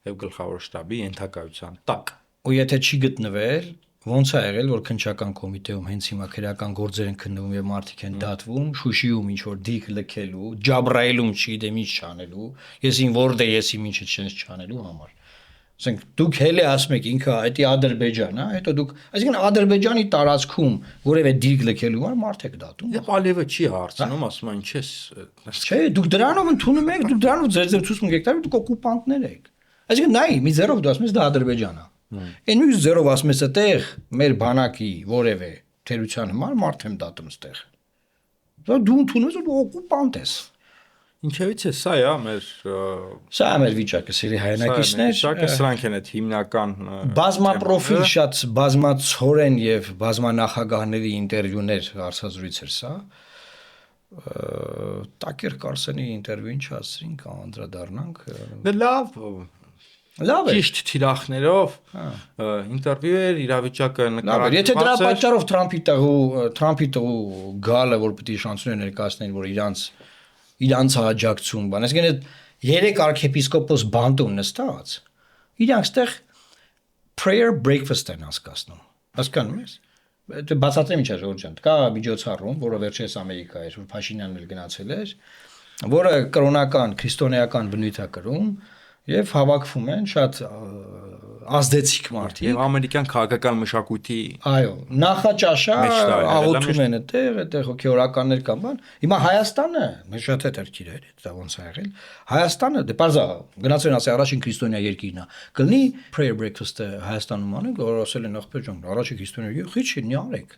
եւ գլխավոր շտաբի ենթակայության տակ։ Ու եթե չի գտնվել, ոնց է եղել որ քննչական կոմիտեում հենց հիմա քրեական գործեր են քննվում եւ մարդիկ են դատվում, Շուշիում ինչ որ դիք լքելու, Ջաբրայելում չգիտեմ ինչ չանելու, եսին որդ է եսի ինչը չենց չանելու համար։ Ասենք դուք հենց ասում եք ինքը այդի Ադրբեջան, հա, հետո դուք, այսինքն Ադրբեջանի տարածքում որևէ դիք լքելու համար մարդ եք դատում։ Եվ Ալիևը չի հարցնում, ասում է ինչ ես։ Չէ, դուք դրանով ընդունում եք, դուք դրանով ձեր ցույց եք տալու, դուք օկուպանտներ եք։ Այսինքն նայ, մի զերով դու ասում ես դա Ադրբեջան է։ Այն նույն զերով ասում ես այդտեղ մեր բանակի որևէ թերության համար մարդ եմ դատում այդտեղ։ Դու ընդունում ես ու օկուպանտ ես։ Ինչևից է սա է մեր Սա է մեր վիճակը, սիրելի հայրենակիցներ։ Սրանք են այդ հիմնական Բազմապրոֆիլ շատ բազմացորեն եւ բազմանախագահների ինտերվյուներ հարցազրույց էր սա։ Տակեր Կարսենի ինտերվյուին չասրինք, անդրադառնանք։ Դե լավ Լավ է։ ճիշտ թիրախներով ինտերվյու էր, իրավիճակը Լավ է։ Եթե դրա նկարագրված էր։ պատճառով Թրամփի տղու գալը, որ պիտի շանսներ ներկայացնեն, որ իրանց աջակցում բան, այսինքն այդ 3 arczepiskopos բանտում նստած, իրանք ստեղ prayer breakfast են հասկացնում։ Հասկանում ես։ Դե բացատրեմ ինչա Ժորժ ջան։ Կա միջոցառում, որը վերջերս Ամերիկա էր, որ Փաշինյանն էլ գնացել էր, որը կրոնական, քրիստոնեական բնույթ է կրում եւ հավաքվում են շատ ազդեցիկ մարդիկ։ Եվ ամերիկյան քաղաքական մշակույթի Այո, նախաճաշա Մեջ դա եղել է, աղոթում են այդտեղ հոգեորականներ կան բան։ Հիմա Հայաստանը, մեզ շատ հետաքրքիր է, դա ոնց է եղել։ Հայաստանը, դե բարձա, գնացել են ասել առաջին քրիստոնյա երկիրն է։ Կլինի prayer breakfast-ը Հայաստանում անենք, որ ասել են ախպեր ջան, առաջին քրիստոնյա երկիր չի, նի արեք։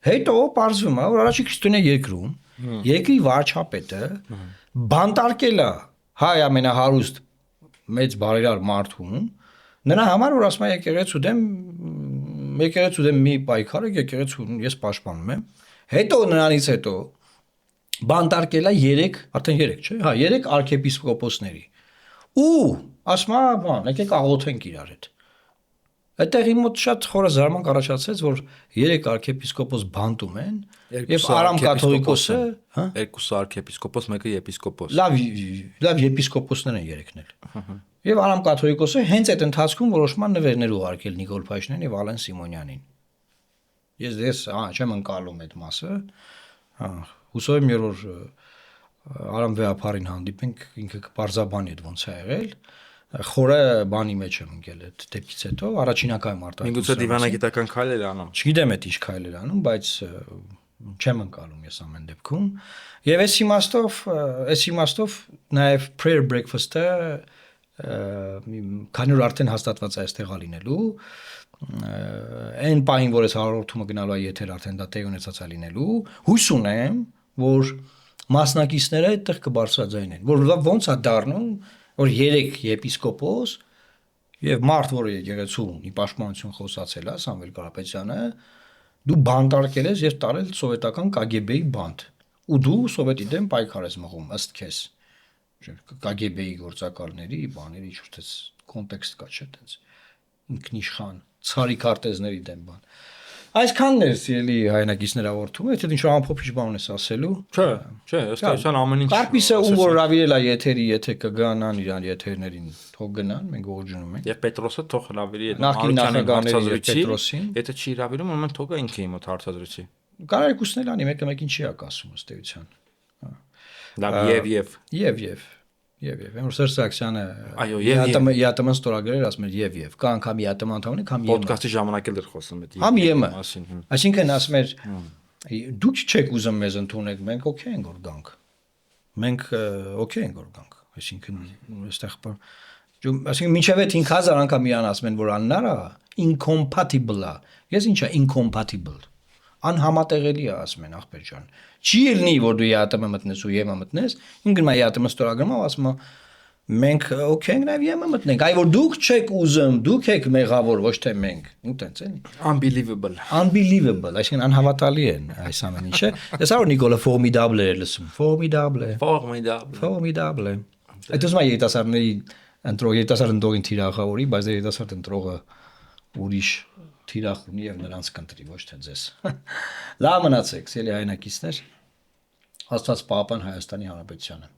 Հետո բարձվում է, որ առաջին քրիստոնյա երկրում երկրի վարչապետը բանտարկել է հայ ամենահարուստ մեծ բարերար մարդուն նրա համար որ ասում է եկեղեցու դեմ մի պայքար է եկեղեցուն ես պաշտպանում եմ հետո նրանից հետո բանտարկել է 3 արդեն 3 չէ հա 3 arczepiskoposների ու ասում է բան եկեք աղոթենք իրար հետ այդտեղ իմ մոտ շատ խորը զարմանք առաջացեց որ 3 arczepiskopos բանտում են եւ Արամ կաթողիկոսը հա 2 arczepiskopos մեկը եպիսկոպոս լավ եպիսկոպոսներ են 3-ն էլ Եվ Արամ կաթողիկոսը հենց այդ ընթացքում որոշման նվերներ ուղարկել Նիկոլ Փաշինյանին եւ Ալեն Սիմոնյանին։ Ես չեմ ընկալում այդ մասը։ Հա, հուսով եմ որ Արամ վեհապարին հանդիպենք ինքը կբարձաբանի այդ ոնց է եղել։ Խորը բանի մեջ եմ ընկել այդ դեպքից հետո առաջինակայում արտահայտում։ Միգուցե դիվանագիտական քայլ էր անում։ Չգիտեմ այդ ինչ քայլ էր անում, բայց չեմ ընկալում ես ամեն դեպքում։ Եվ այս իմաստով նաեւ prayer breakfast-ը քանի որ արդեն հաստատված է այստեղ ալինելու այն պահին որ այս հաղորդումը գնալու է եթեր արդեն դա տեղ ունեցած է լինելու հույս ունեմ որ մասնակիցները այդտեղ կբարձրաձայնեն որ ոնց է դառնում որ 3 եպիսկոպոս եւ մարդ որը եկեղեցուն ի պաշտպանություն խոսացել է Սամվել Կարապետյանը դու բանտարկել ես եւ տարել սովետական KGB-ի բանտ ու դու սովետի դեմ պայքար ես մղում ըստ քեզ KGB-ի գործակալների, բաների ինչ-որ տես կոնտեքստ կա, չէ՞, տենց ինքնիշխան, ցարի քարտեզների դեմ բան։ Այսքանն էր սիրելի հայրենակիցներ հաղորդումը, եթե ինչ-որ ամփոփիչ բան ես ասելու։ Չէ, ըստեյության ամեն ինչ։ Կարպիսը ում որ հravirել է եթերի, եթե կգանան իրան եթերներին, թող գնան, մենք ողջունում ենք։ Եվ Պետրոսը թող հravirի այդ Նախկին նախագահների Պետրոսին։ Եթե չի հravirում, ուրեմն թողա ինքը իմոտ հարցազրույցի։ Կարող եք ուստնել անի, մեկը մեկին չի ակասում ըստ էության։ Լավ, Եվ Εμείς Սերսակցյանը այո, ԵԱՏՄ ստորագրեր ասում էր եւ կա անգամ ԵԱՏՄ անդամներ կամ ԵՄ Պոդքասթի ժամանակ էլ դեռ խոսում եմ համ ԵՄ մասին այսինքն ասում էր դուք չեք ուզում մեզ ընդունեք մենք օքեյ ենք որ գանք մենք օքեյ ենք որ գանք այսինքն այստեղ այսինքն մինչև այդ 5000 անգամ իրան ասում են որ աննար է incompatible է ես ինչա incompatible անհամատեղելի է ասում են ախպեր ջան չի ելնի որ դու ԵԱՏՄ մտնես ու ԵՄ մտնես ինքն մա ԵԱՏՄ ստորագրումով ասում է մենք օքեյ ենք նաև ԵՄ մտնենք այ որ դուք չեք ուզում դուք եք մեղավոր ոչ թե մենք ու տենց էլի unbelievable այսինքն անհավատալի են այս ամեն ինչը դեսա որ Նիկոլը formidable էր լսում formidable այդ ուսմա երիտասարդների երիտասարդ ընտրողին թիրախավորի բայց երիտասարդ ընտրողը ուրիշ թիրախ ունի եւ նրանց կընտրի ոչ թե ձեզ լավ մնացեք սիրելի հայրենակիցներ Աստված պահապան Հայաստանի Հանրապետությանը